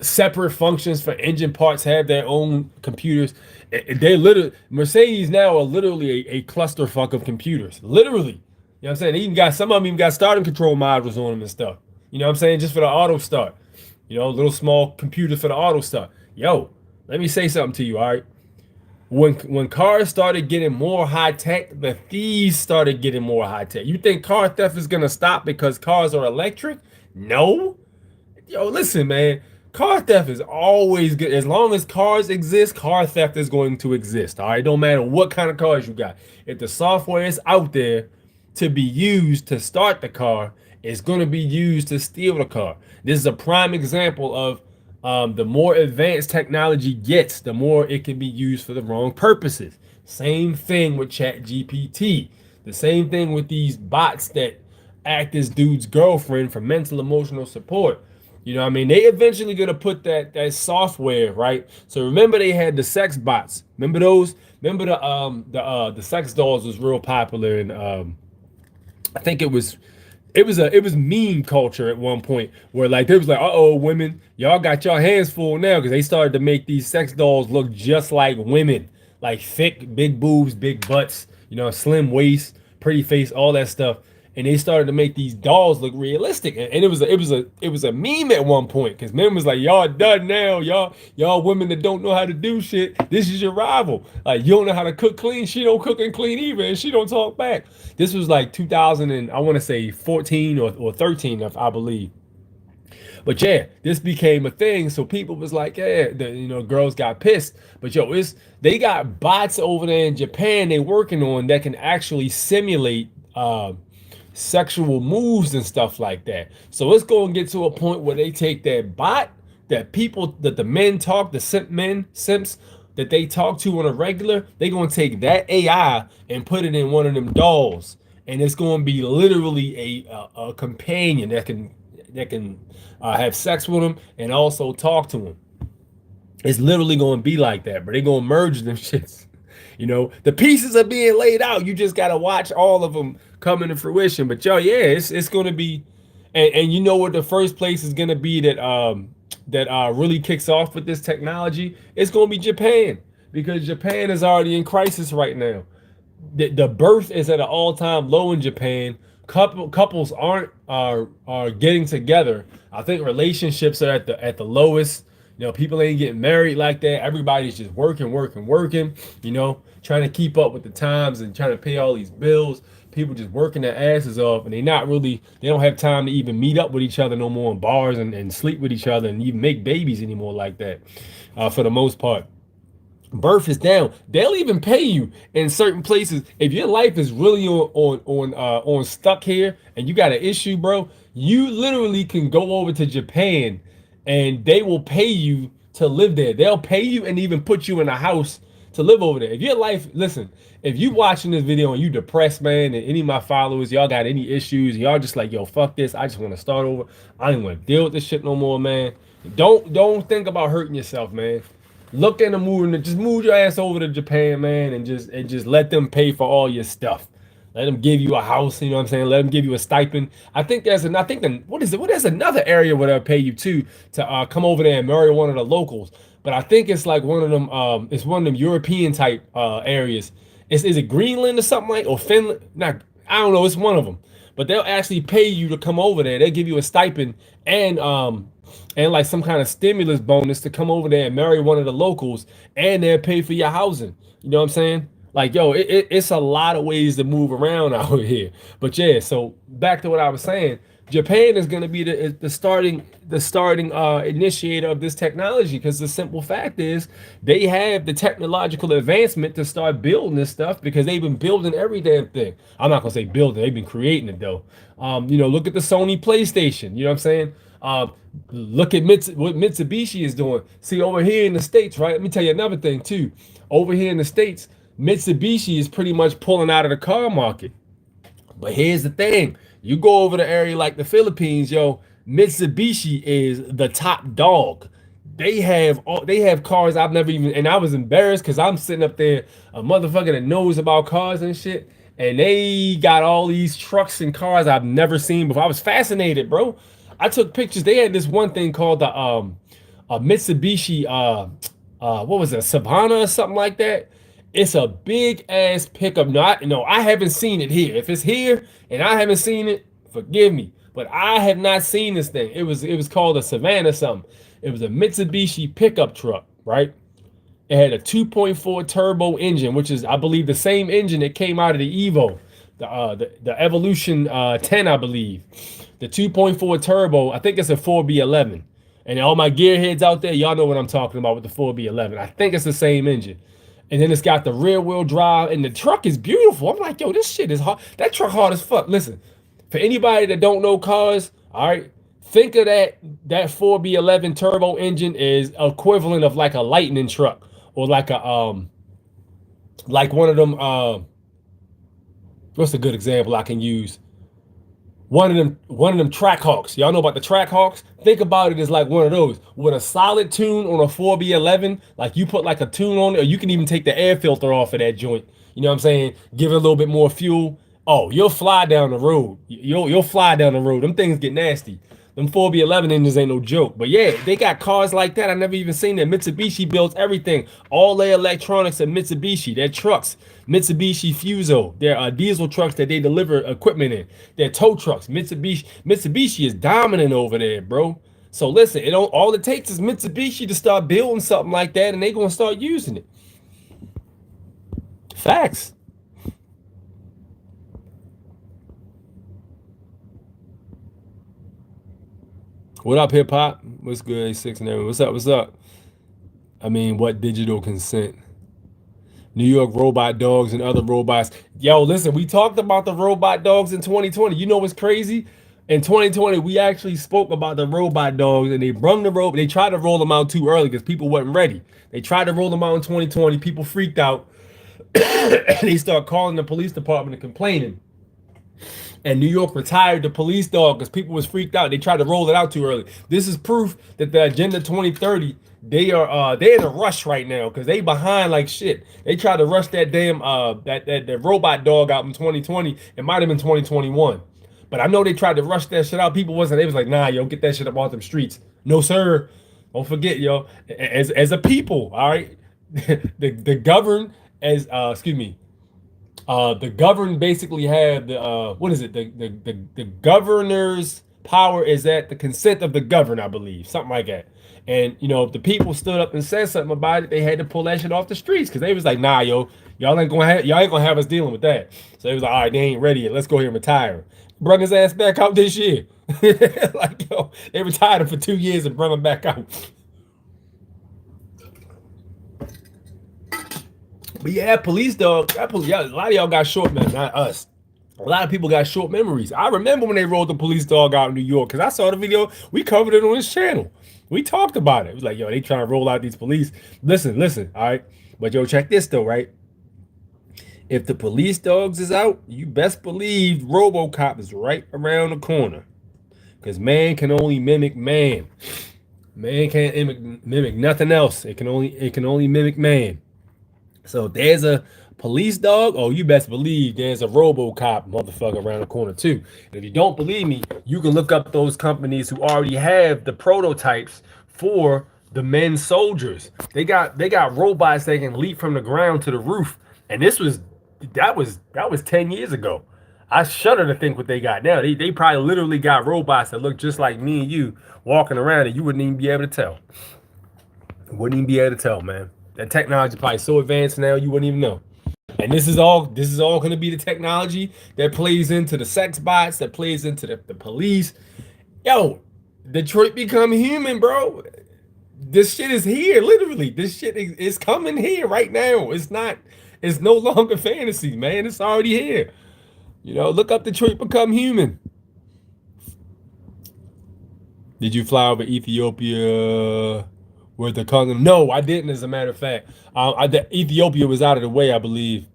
separate functions for engine parts. Have their own computers. They literally Mercedes now are literally a clusterfuck of computers. Literally, you know what I'm saying. They even got some of them even got starting control modules on them and stuff. You know what I'm saying, just for the auto start. You know, little small computers for the auto start. Yo, let me say something to you. All right, when cars started getting more high tech, the thieves started getting more high tech. You think car theft is gonna stop because cars are electric? No. Yo, listen, man. Car theft is always good. As long as cars exist, car theft is going to exist. All right. Don't matter what kind of cars you got. If the software is out there to be used to start the car, it's going to be used to steal the car. This is a prime example of the more advanced technology gets, the more it can be used for the wrong purposes. Same thing with Chat GPT. The same thing with these bots that act as dude's girlfriend for mental emotional support. You know what I mean? They eventually gonna put that software, right? So remember they had the sex bots. Remember those? Remember the sex dolls was real popular, and I think it was meme culture at one point where like they was like, uh-oh, women, y'all got your hands full now, because they started to make these sex dolls look just like women, like thick, big boobs, big butts, slim waist, pretty face, all that stuff. And they started to make these dolls look realistic, and it was a meme at one point because men was like, y'all done now, y'all women that don't know how to do shit. This is your rival. Like, you don't know how to cook clean. She don't cook and clean either, and she don't talk back. This was like 2000 and I want to say 14 or 13, if I believe. But yeah, this became a thing. So people was like, yeah, girls got pissed. But yo, they got bots over there in Japan they working on that can actually simulate sexual moves and stuff like that. So it's going to get to a point where they take that bot that people that the men talk, the simps that they talk to on a regular, they going to take that AI and put it in one of them dolls, and it's going to be literally a companion that can have sex with them and also talk to them. It's literally going to be like that, but they're going to merge them shits. The pieces are being laid out. You just got to watch all of them come into fruition. But yo, yeah, it's going to be, and you know what the first place is going to be that really kicks off with this technology? It's going to be Japan, because Japan is already in crisis right now. The birth is at an all-time low in Japan. Couples are getting together. I think relationships are at the lowest. People ain't getting married like that. Everybody's just working, working, working, trying to keep up with the times and trying to pay all these bills. People just working their asses off, and they don't have time to even meet up with each other no more in bars and sleep with each other and even make babies anymore like that, for the most part. Birth is down. They'll even pay you in certain places if your life is really on stuck here and you got an issue, bro. You literally can go over to Japan and they will pay you to live there. They'll pay you and even put you in a house to live over there. If your life, listen, if you watching this video and you depressed, man, and any of my followers, y'all got any issues, y'all just like, yo, fuck this, I just want to start over. I don't want to deal with this shit no more, man. Don't think about hurting yourself, man. Look in the mood and just move your ass over to Japan, man, and just let them pay for all your stuff. Let them give you a house, you know what I'm saying? Let them give you a stipend. I think what is it? What is another area where they'll pay you too to come over there and marry one of the locals? But I think it's like one of them. It's one of them European type areas. Is it Greenland or something like, or Finland? Not, I don't know. It's one of them. But they'll actually pay you to come over there. They'll give you a stipend and like some kind of stimulus bonus to come over there and marry one of the locals, and they'll pay for your housing. You know what I'm saying? Like, yo, it's a lot of ways to move around out here. But yeah, so back to what I was saying. Japan is going to be the starting initiator of this technology, because the simple fact is they have the technological advancement to start building this stuff, because they've been building every damn thing. I'm not going to say building. They've been creating it, though. Look at the Sony PlayStation. You know what I'm saying? Look at what Mitsubishi is doing. See, over here in the States, right? Let me tell you another thing, too. Over here in the States, Mitsubishi is pretty much pulling out of the car market. But here's the thing. You go over the area like the Philippines, yo, Mitsubishi is the top dog. They have cars I've never even, and I was embarrassed because I'm sitting up there, a motherfucker that knows about cars and shit. and they got all these trucks and cars I've never seen before. I was fascinated, bro. I took pictures. They had this one thing called the a Mitsubishi what was it, Savannah or something like that. It's a big ass pickup. No, I haven't seen it here. If it's here and I haven't seen it, forgive me. But I have not seen this thing. It was called a Savannah something. It was a Mitsubishi pickup truck, right? It had a 2.4 turbo engine, which is, I believe, the same engine that came out of the Evo, the Evolution 10, I believe. The 2.4 turbo, I think it's a 4B11. And all my gearheads out there, y'all know what I'm talking about with the 4B11. I think it's the same engine. And then it's got the rear wheel drive, and the truck is beautiful. I'm like, yo, this shit is hard. That truck hard as fuck. Listen, for anybody that don't know cars, all right, think of that 4B11 turbo engine is equivalent of like a lightning truck or like one of them what's a good example I can use? One of them track hawks. Y'all know about the track hawks? Think about it as like one of those with a solid tune on a 4B11. Like you put like a tune on it, or you can even take the air filter off of that joint. You know what I'm saying? Give it a little bit more fuel. Oh, you'll fly down the road. You'll fly down the road. Them things get nasty. Them 4B11 engines ain't no joke. But yeah, they got cars like that. I never even seen that. Mitsubishi builds everything. All their electronics at Mitsubishi. Their trucks. Mitsubishi Fuso. Their diesel trucks that they deliver equipment in. Their tow trucks. Mitsubishi is dominant over there, bro. So listen, all it takes is Mitsubishi to start building something like that, and they gonna start using it. Facts. What up, hip hop? What's good? A6 and everything. What's up? What's up? I mean, what digital consent? New York robot dogs and other robots. Yo, listen, we talked about the robot dogs in 2020. You know what's crazy? In 2020, we actually spoke about the robot dogs, and they tried to roll them out too early because people wasn't ready. They tried to roll them out in 2020. People freaked out. And they start calling the police department and complaining. And New York retired the police dog because people was freaked out. They tried to roll it out too early. This is proof that the Agenda 2030, they're in a rush right now because they behind like shit. They tried to rush that damn that robot dog out in 2020. It might have been 2021. But I know they tried to rush that shit out. People wasn't, they was like, nah, yo, get that shit up off them streets. No, sir. Don't forget, yo, as a people, all right, the govern as excuse me, the governed basically have the what is it? The governor's power is at the consent of the governed, I believe, something like that. And you know, if the people stood up and said something about it, they had to pull that shit off the streets because they was like, nah, yo, y'all ain't gonna have us dealing with that. So they was like, all right, they ain't ready yet. Let's go here and retire. Brought his ass back out this year. Like, yo, they retired him for 2 years and brought him back out. But yeah, police dog, yeah, a lot of y'all got short memories, not us. A lot of people got short memories. I remember when they rolled the police dog out in New York because I saw the video. We covered it on this channel. We talked about it. It was like, yo, they trying to roll out these police. Listen, all right. But yo, check this though, right? If the police dogs is out, you best believe RoboCop is right around the corner. Because man can only mimic man. Man can't mimic nothing else. It can only mimic man. So if there's a police dog, oh, you best believe there's a RoboCop motherfucker around the corner too. And if you don't believe me, you can look up those companies who already have the prototypes for the men soldiers. They got robots that can leap from the ground to the roof. And that was 10 years ago. I shudder to think what they got now. They probably literally got robots that look just like me and you walking around, and you wouldn't even be able to tell. Wouldn't even be able to tell, man. That technology probably so advanced now you wouldn't even know. And this is all going to be the technology that plays into the sex bots, that plays into the police. Yo, Detroit become human, bro. This shit is here, literally. This shit is coming here right now. It's no longer fantasy, man. It's already here. You know, look up Detroit become human. Did you fly over Ethiopia with the continent? No, I didn't, as a matter of fact. Ethiopia was out of the way, I believe.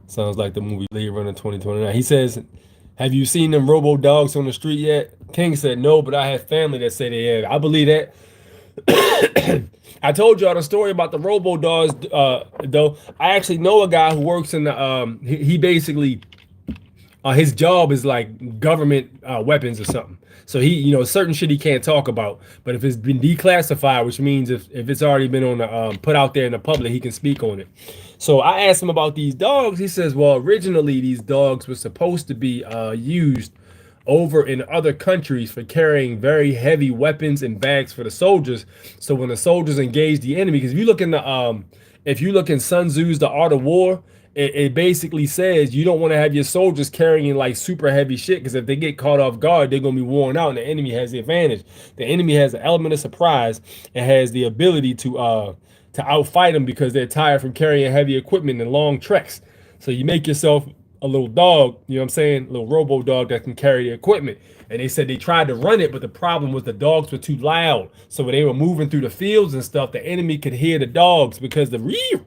Sounds like the movie Blade Runner 2029. He says, have you seen them robo dogs on the street yet? King said no, but I have family that say they have. I believe that. I told y'all the story about the robo dogs. Though I actually know a guy who works in the he basically his job is like government weapons or something. So he, certain shit he can't talk about. But if it's been declassified, which means if it's already been on the put out there in the public, he can speak on it. So I asked him about these dogs. He says, well, originally these dogs were supposed to be used over in other countries for carrying very heavy weapons and bags for the soldiers. So when the soldiers engage the enemy, because if you look in Sun Tzu's The Art of War, it basically says you don't want to have your soldiers carrying like super heavy shit, because if they get caught off guard, they're gonna be worn out, and the enemy has the advantage. The enemy has an element of surprise and has the ability to outfight them because they're tired from carrying heavy equipment and long treks. So you make yourself a little dog, you know what I'm saying? A little robo dog that can carry the equipment. And they said they tried to run it, but the problem was the dogs were too loud. So when they were moving through the fields and stuff, the enemy could hear the dogs because the like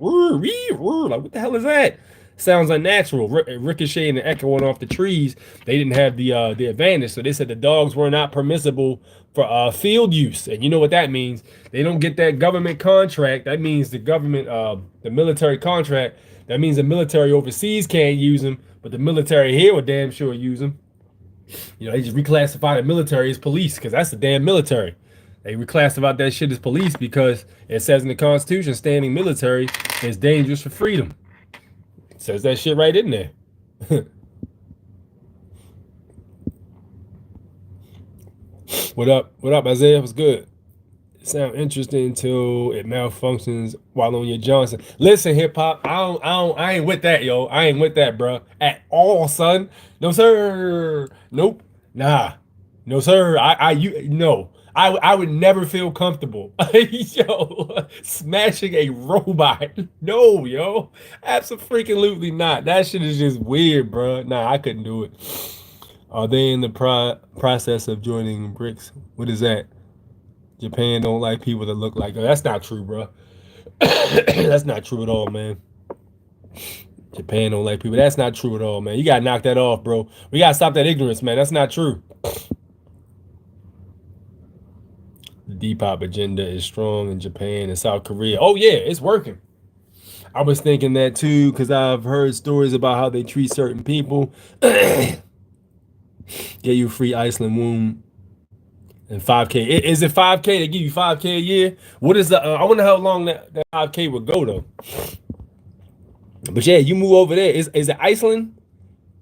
what the hell is that? Sounds unnatural, ricocheting and echoing off the trees. They didn't have the advantage, so they said the dogs were not permissible for field use. And you know what that means? They don't get that government contract. That means the government, the military contract. That means the military overseas can't use them, but the military here would damn sure use them. They just reclassified the military as police because that's the damn military. They reclassified that shit as police because it says in the Constitution, standing military is dangerous for freedom. It says that shit right in there. What up? What up, Isaiah? What's good? It sounds interesting until it malfunctions while on your Johnson. Listen, hip hop, I ain't with that, yo. I ain't with that, bro, at all, son. No, sir. Nope. Nah. No, sir. No. I would never feel comfortable, yo, smashing a robot. No, yo, absolutely not. That shit is just weird, bro. Nah, I couldn't do it. Are they in the process of joining BRICS? What is that? Japan don't like people that look like her. That's not true, bro. That's not true at all, man. Japan don't like people. That's not true at all, man. You gotta knock that off, bro. We gotta stop that ignorance, man. That's not true. The Depop agenda is strong in Japan and South Korea. Oh yeah, it's working. I was thinking that too, because I've heard stories about how they treat certain people. Get you free Iceland womb and 5K. Is it 5K? They give you 5K a year? What is the I wonder how long that 5K would go though. But yeah, you move over there. Is it Iceland?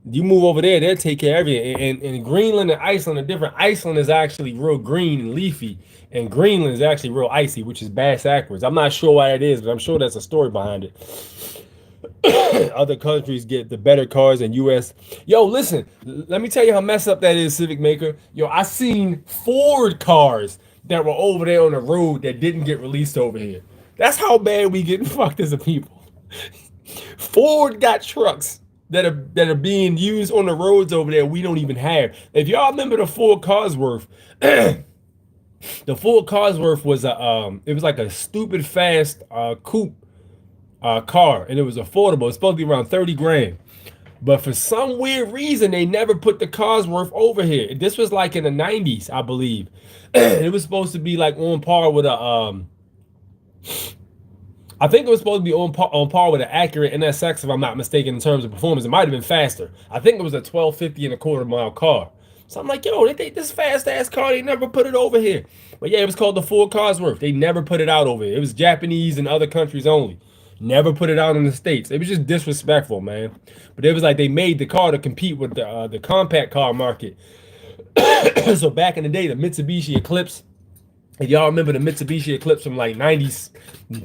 You move over there, they'll take care of everything. And Greenland and Iceland are different. Iceland is actually real green and leafy, and Greenland is actually real icy, which is backwards. I'm not sure why that is, but I'm sure there's a story behind it. Other countries get the better cars than US. Yo, listen, let me tell you how messed up that is, Civic Maker. Yo, I seen Ford cars that were over there on the road that didn't get released over here. That's how bad we getting fucked as a people. Ford got trucks that are being used on the roads over there we don't even have. If y'all remember the Ford Cosworth, the Ford Cosworth was it was like a stupid fast coupe car, and it was affordable. It's supposed to be around 30 grand. But for some weird reason, they never put the Cosworth over here. This was like in the 90s, I believe. It was supposed to be like on par with a I think it was supposed to be on par with an accurate NSX, if I'm not mistaken, in terms of performance. It might have been faster. I think it was a 1250 and a quarter mile car. So I'm like, yo, this fast ass car, they never put it over here. But yeah, it was called the Ford Cosworth. They never put it out over here. It was Japanese and other countries only. Never put it out in the States. It was just disrespectful, man. But it was like they made the car to compete with the compact car market. So back in the day, the Mitsubishi Eclipse, if y'all remember the Mitsubishi Eclipse from like 90s,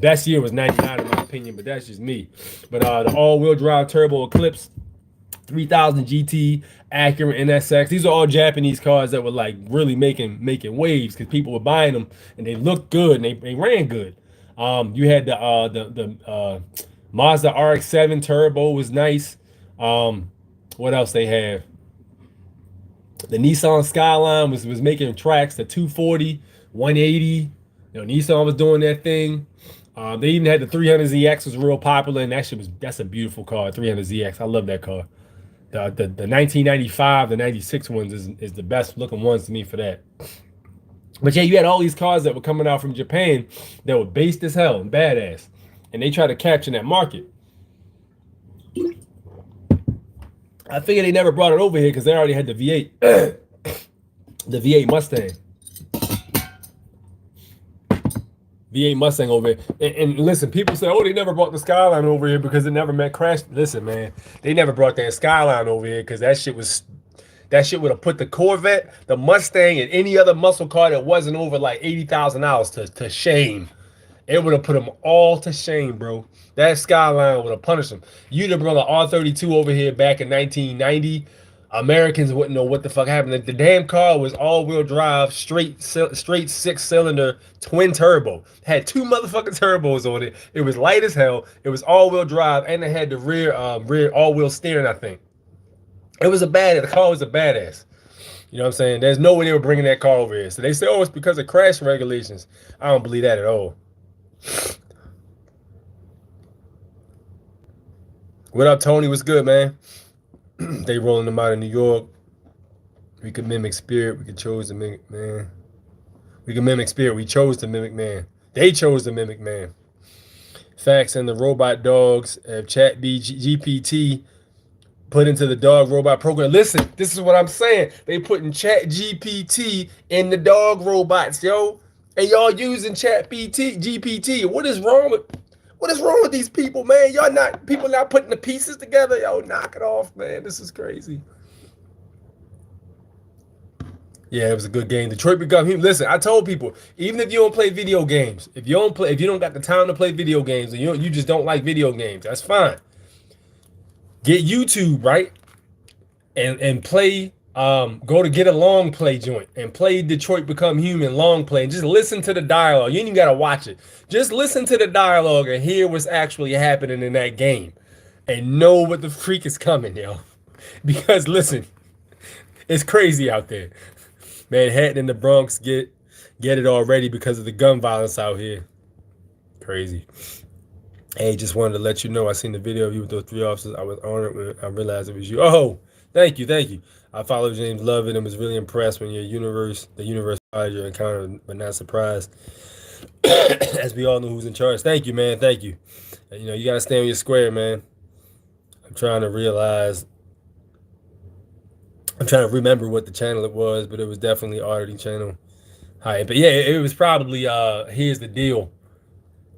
best year was 99 in my opinion, but that's just me. But the all-wheel drive turbo Eclipse, 3000 GT, Acura NSX, these are all Japanese cars that were like really making waves because people were buying them and they looked good and they ran good. You had the Mazda RX-7 turbo was nice. What else they have? The Nissan Skyline was making tracks. The 240, 180. Nissan was doing that thing. They even had the 300ZX was real popular, and that's a beautiful car. 300ZX, I love that car. The 1995, the 96 ones is the best looking ones to me for that. But yeah, you had all these cars that were coming out from Japan that were based as hell and badass, and they tried to capture that market. I figured they never brought it over here because they already had the V8, the V8 Mustang. V8 Mustang over here. And listen, people say, oh, they never brought the Skyline over here because it never met crash. Listen, man, they never brought that Skyline over here because that shit would have put the Corvette, the Mustang, and any other muscle car that wasn't over like $80,000 to shame. It would have put them all to shame, bro. That Skyline would have punished them. You'd have brought an R32 over here back in 1990. Americans wouldn't know what the fuck happened. The damn car was all-wheel drive, straight six-cylinder, twin turbo. Had two motherfucking turbos on it. It was light as hell. It was all-wheel drive, and it had the rear all-wheel steering, I think. The car was a badass. You know what I'm saying? There's no way they were bringing that car over here. So they say, oh, it's because of crash regulations. I don't believe that at all. What up, Tony? What's good, man? They rolling them out in New York. We could mimic spirit. We could chose to mimic man. We can mimic spirit. We chose to mimic man. They chose to mimic man. Facts and the robot dogs have chat GPT put into the dog robot program. Listen, this is what I'm saying. They putting chat GPT in the dog robots, yo. And y'all using chat GPT. What is wrong with these people, man? People not putting the pieces together. Yo, knock it off, man. This is crazy. Yeah, it was a good game. Detroit Become Human. Listen, I told people, even if you don't play video games, if you don't got the time to play video games, and you just don't like video games, that's fine. Get YouTube, right? And play, go to get a long play joint and play Detroit Become Human long play and just listen to the dialogue. You ain't even gotta watch it. Just listen to the dialogue and hear what's actually happening in that game and know what the freak is coming, yo. Because listen, it's crazy out there. Manhattan and the Bronx get it already because of the gun violence out here. Crazy. Hey, just wanted to let you know I seen the video of you with those three officers. I was honored when I realized it was you. Oh, thank you. I followed James Lovett and was really impressed when the universe followed your encounter, but not surprised. As we all know who's in charge. Thank you, man. Thank you. You know, you gotta stand on your square, man. I'm trying to remember what the channel it was, but it was definitely Artie channel. Hi, but yeah, it was probably Here's the Deal.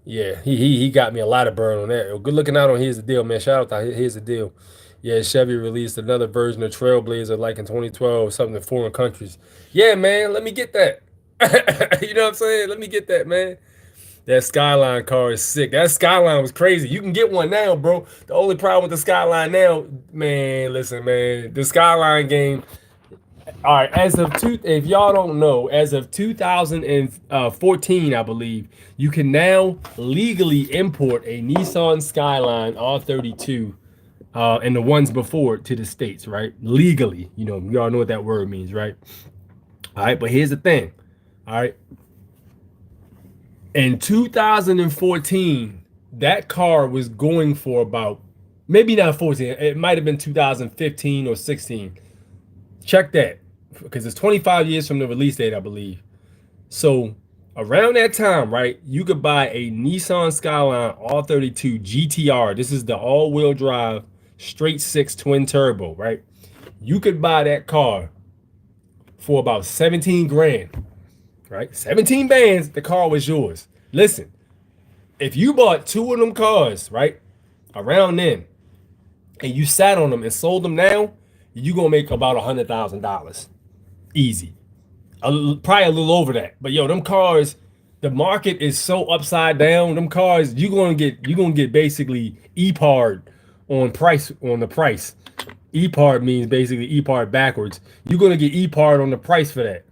Yeah, he got me a lot of burn on that. Good looking out on Here's the Deal, man. Shout out to Here's the Deal. Yeah, Chevy released another version of Trailblazer like in 2012, something in foreign countries. Yeah, man, let me get that. You know what I'm saying? Let me get that, man. That Skyline car is sick. That Skyline was crazy. You can get one now, bro. The only problem with the Skyline now, man, listen, man, the Skyline game. All right, if y'all don't know, as of 2014, I believe, you can now legally import a Nissan Skyline R32 and the ones before it to the States, right? Legally, you know, you all know what that word means, right? All right, but here's the thing, all right? In 2014, that car was going for about, maybe not 14, it might have been 2015 or 16. Check that, because it's 25 years from the release date, I believe. So around that time, right, you could buy a Nissan Skyline R32 GTR. This is the all-wheel drive, straight six twin turbo, right? You could buy that car for about 17 grand, right? 17 bands, the car was yours. Listen, if you bought two of them cars, right, around then, and you sat on them and sold them now, you're going to make about $100,000. Easy. Probably a little over that. But yo, them cars, the market is so upside down. Them cars, you're gonna get basically EPARD on the price. EPARD means basically EPARD backwards. You're gonna get EPARD on the price for that.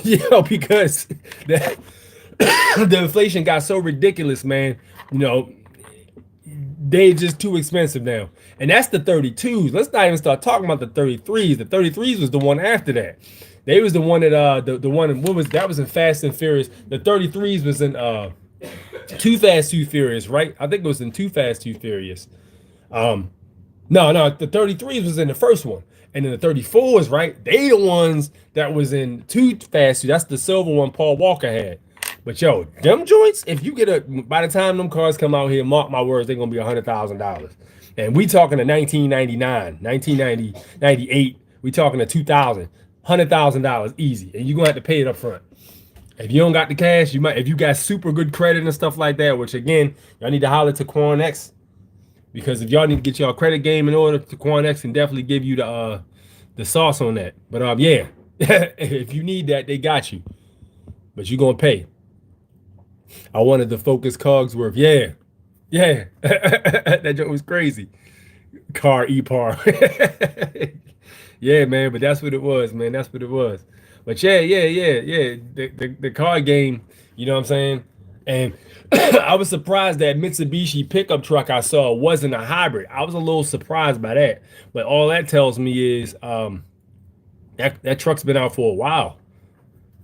You know, because the inflation got so ridiculous, man. You know, they're just too expensive now. And that's the 32s. Let's not even start talking about the 33s. The 33s was the one after that. They was the one that the one, what was that, was in Fast and Furious. The 33s was in Too Fast, Too Furious, right? I think it was in Too Fast, Too Furious. No, the 33s was in the first one. And then the 34s, right? They the ones that was in Too Fast. That's the silver one Paul Walker had. But yo, them joints, if you get a, by the time them cars come out here, mark my words, they're gonna be $100,000. And we talking to 1999, 1990, 98. We talking to 2000, $100,000 easy, and you gonna have to pay it up front. If you don't got the cash, you might. If you got super good credit and stuff like that, which again, y'all need to holler to QuanX, because if y'all need to get y'all credit game in order, to QuanX can definitely give you the sauce on that. But yeah, if you need that, they got you. But you gonna pay. I wanted the Focus Cogsworth. Yeah. That joke was crazy. Car E-Par. Yeah, man, but that's what it was, man. That's what it was. But yeah. The car game, you know what I'm saying? And I was surprised that Mitsubishi pickup truck I saw wasn't a hybrid. I was a little surprised by that. But all that tells me is that truck's been out for a while.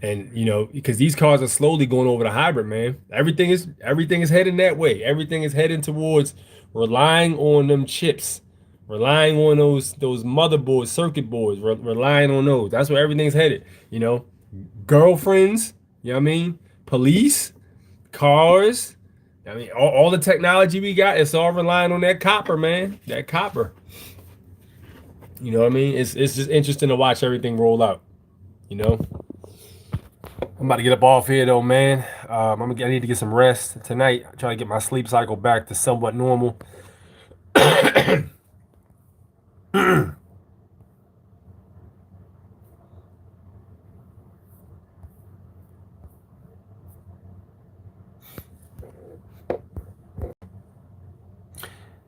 And you know, because these cars are slowly going over to hybrid, man. Everything is heading that way. Everything is heading towards relying on them chips, relying on those motherboards, circuit boards, relying on those. That's where everything's headed. You know, girlfriends. You know what I mean? Police, cars. I mean, all the technology we got, it's all relying on that copper, man. That copper. You know what I mean? It's just interesting to watch everything roll out. You know. I'm about to get up off here though, man. I need to get some rest tonight. Try to get my sleep cycle back to somewhat normal.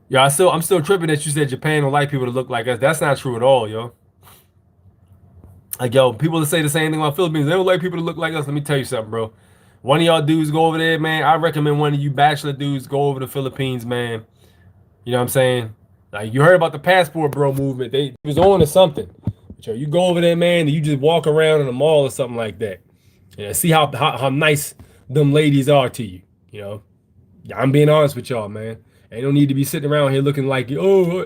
Yeah, I'm still tripping that you said Japan don't like people to look like us. That's not true at all, yo. Like, yo, people that say the same thing about Philippines, they don't like people to look like us. Let me tell you something, bro. One of y'all dudes go over there, man. I recommend one of you bachelor dudes go over to the Philippines, man. You know what I'm saying? Like, you heard about the passport bro movement. They was on to something. But, yo, you go over there, man, and you just walk around in the mall or something like that. Yeah, see how nice them ladies are to you. You know, I'm being honest with y'all, man. Ain't no need to be sitting around here looking like, oh,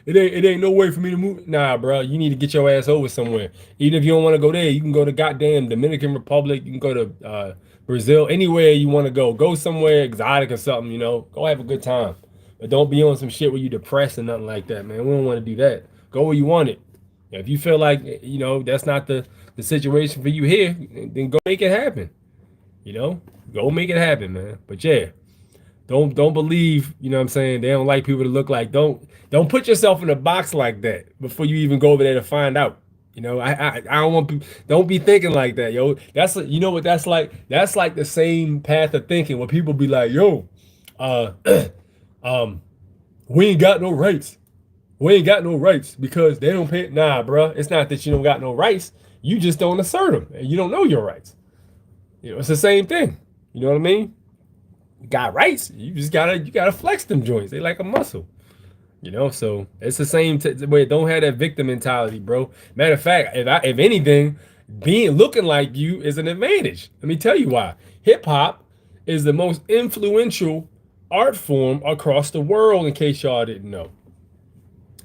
it ain't no way for me to move. Nah, bro, you need to get your ass over somewhere. Even if you don't want to go there, you can go to goddamn Dominican Republic. You can go to Brazil, anywhere you want to go. Go somewhere exotic or something, you know. Go have a good time. But don't be on some shit where you depressed or nothing like that, man. We don't want to do that. Go where you want it. If you feel like, you know, that's not the situation for you here, then go make it happen. You know, go make it happen, man. But yeah. Don't believe, you know what I'm saying? They don't like people to look like. Don't put yourself in a box like that before you even go over there to find out. You know, I don't want people. Don't be thinking like that, yo. That's, you know what that's like. That's like the same path of thinking where people be like, yo, we ain't got no rights. We ain't got no rights because they don't pay. Nah, bro. It's not that you don't got no rights. You just don't assert them, and you don't know your rights. You know, it's the same thing. You know what I mean? Got rights, you just gotta flex them joints. They like a muscle, you know. So it's the same way. Don't have that victim mentality, bro. Matter of fact, if anything, looking like you is an advantage. Let me tell you why. Hip hop is the most influential art form across the world. In case y'all didn't know,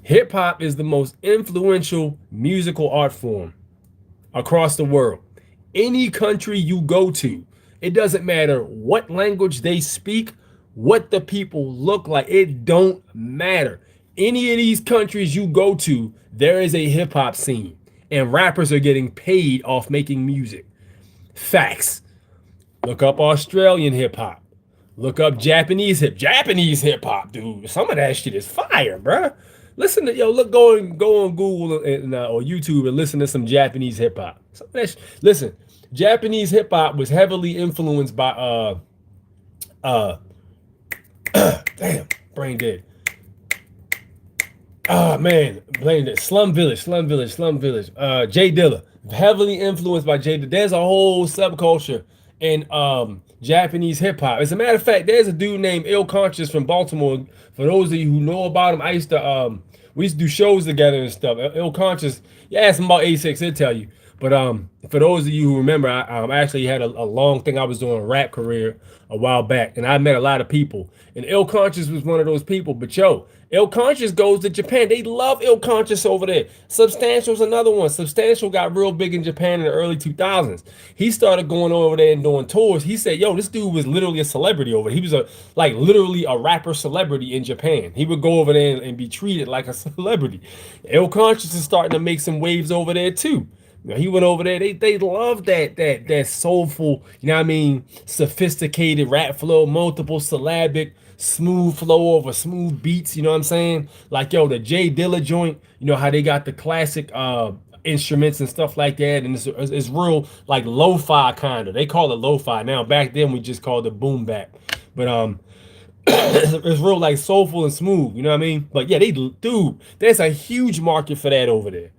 hip hop is the most influential musical art form across the world. Any country you go to, it doesn't matter what language they speak, what the people look like. It don't matter. Any of these countries you go to, there is a hip hop scene, and rappers are getting paid off making music. Facts. Look up Australian hip hop. Look up Japanese hip hop, dude. Some of that shit is fire, bruh. Listen to go on Google and or YouTube and listen to some Japanese hip hop. Listen. Japanese hip hop was heavily influenced by damn, brain dead. Oh man, brain dead. Slum Village. Jay Dilla, heavily influenced by Jay Dilla. There's a whole subculture in Japanese hip hop. As a matter of fact, there's a dude named Ill Conscious from Baltimore. For those of you who know about him, we used to do shows together and stuff. Ill Conscious, you ask him about A6, he'll tell you. But for those of you who remember, I actually had a long thing I was doing a rap career a while back, and I met a lot of people. And Ill Conscious was one of those people. But yo, Ill Conscious goes to Japan. They love Ill Conscious over there. Substantial's another one. Substantial got real big in Japan in the early 2000s. He started going over there and doing tours. He said, "Yo, this dude was literally a celebrity over there. He was a like literally a rapper celebrity in Japan. He would go over there and be treated like a celebrity." Ill Conscious is starting to make some waves over there too. You know, he went over there. They love that soulful, you know what I mean, sophisticated rap flow, multiple syllabic, smooth flow over smooth beats. You know what I'm saying? Like yo, the Jay Dilla joint. You know how they got the classic instruments and stuff like that, and it's real like lo-fi kind of. They call it lo-fi now. Back then we just called it boom bap. But it's real like soulful and smooth. You know what I mean? But yeah, dude, there's a huge market for that over there.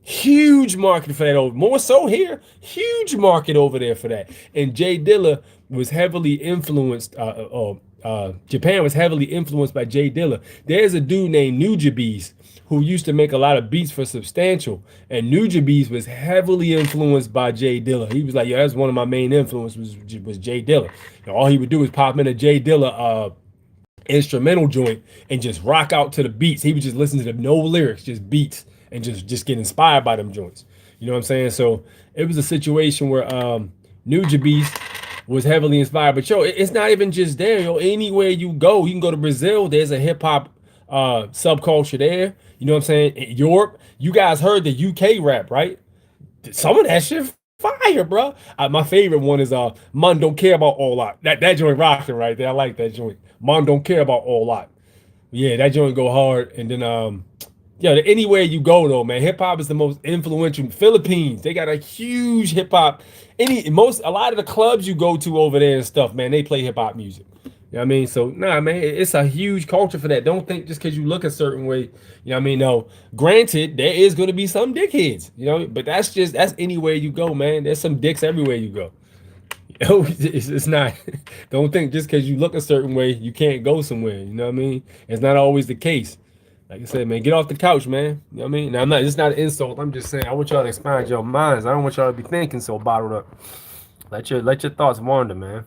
Huge market for that over more so here. Huge market over there for that. And Jay Dilla was heavily influenced. Japan was heavily influenced by Jay Dilla. There's a dude named Nujabes who used to make a lot of beats for Substantial, and Nujabes was heavily influenced by Jay Dilla. He was like, "Yeah, that's one of my main influences was Jay Dilla." You know, all he would do is pop in a Jay Dilla instrumental joint and just rock out to the beats. He would just listen to the no lyrics, just beats, and just get inspired by them joints. You know what I'm saying? So it was a situation where Nujabes was heavily inspired. But yo, it's not even just there. Yo, anywhere you go can go to Brazil. There's a hip hop subculture there. You know what I'm saying? In Europe, you guys heard the UK rap, right? Some of that shit fire, bro. My favorite one is "Man Don't Care About All Lot." That joint rocking right there. I like that joint. "Man Don't Care About All Lot." Yeah, that joint go hard. And then yeah, anywhere you go though, man, hip hop is the most influential. Philippines, they got a huge hip hop. A lot of the clubs you go to over there and stuff, man, they play hip hop music. You know what I mean? So nah, man, it's a huge culture for that. Don't think just because you look a certain way, you know what I mean? No, granted, there is going to be some dickheads, you know, but that's anywhere you go, man. There's some dicks everywhere you go. It's not. Don't think just because you look a certain way, you can't go somewhere. You know what I mean? It's not always the case. Like I said, man, get off the couch, man. You know what I mean? Now, I'm not. It's not an insult. I'm just saying. I want y'all to expand your minds. I don't want y'all to be thinking so bottled up. Let your thoughts wander, man.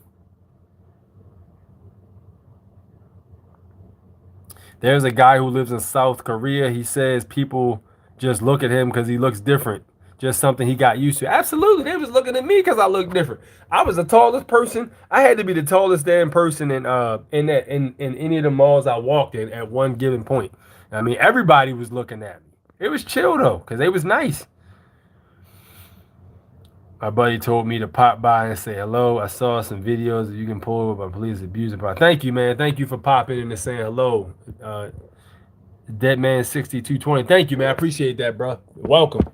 There's a guy who lives in South Korea. He says people just look at him because he looks different. Just something he got used to. Absolutely. They was looking at me because I look different. I was the tallest person. I had to be the tallest damn person in any of the malls I walked in at one given point. I mean, everybody was looking at me. It was chill though, because they was nice. My buddy told me to pop by and say hello. I saw some videos that you can pull up on police abusing. Thank you, man. Thank you for popping in and saying hello. Deadman 6220. Thank you, man. I appreciate that, bro. Welcome.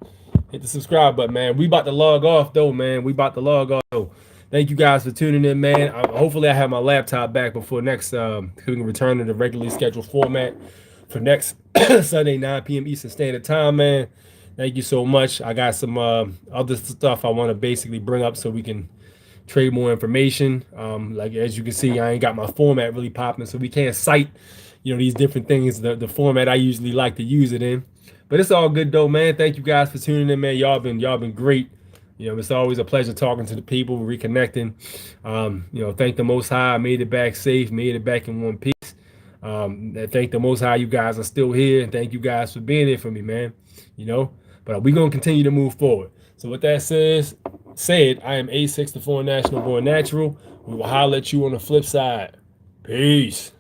Hit the subscribe button, man. We about to log off though, man. We about to log off though. Thank you guys for tuning in, man. Hopefully I have my laptop back before next we can return to the regularly scheduled format for next Sunday 9 p.m. Eastern Standard Time, man. Thank you so much. I got some other stuff I want to basically bring up so we can trade more information. Like as you can see, I ain't got my format really popping, so we can't cite, these different things, the format I usually like to use it in. But it's all good though, man. Thank you guys for tuning in, man. Y'all been great. It's always a pleasure talking to the people, reconnecting. Thank the Most High. I made it back safe, made it back in one piece. Thank the Most High, you guys are still here, and thank you guys for being here for me, man. But we're gonna continue to move forward. So with that said, I am A64 National Born Natural. We will holler at you on the flip side. Peace.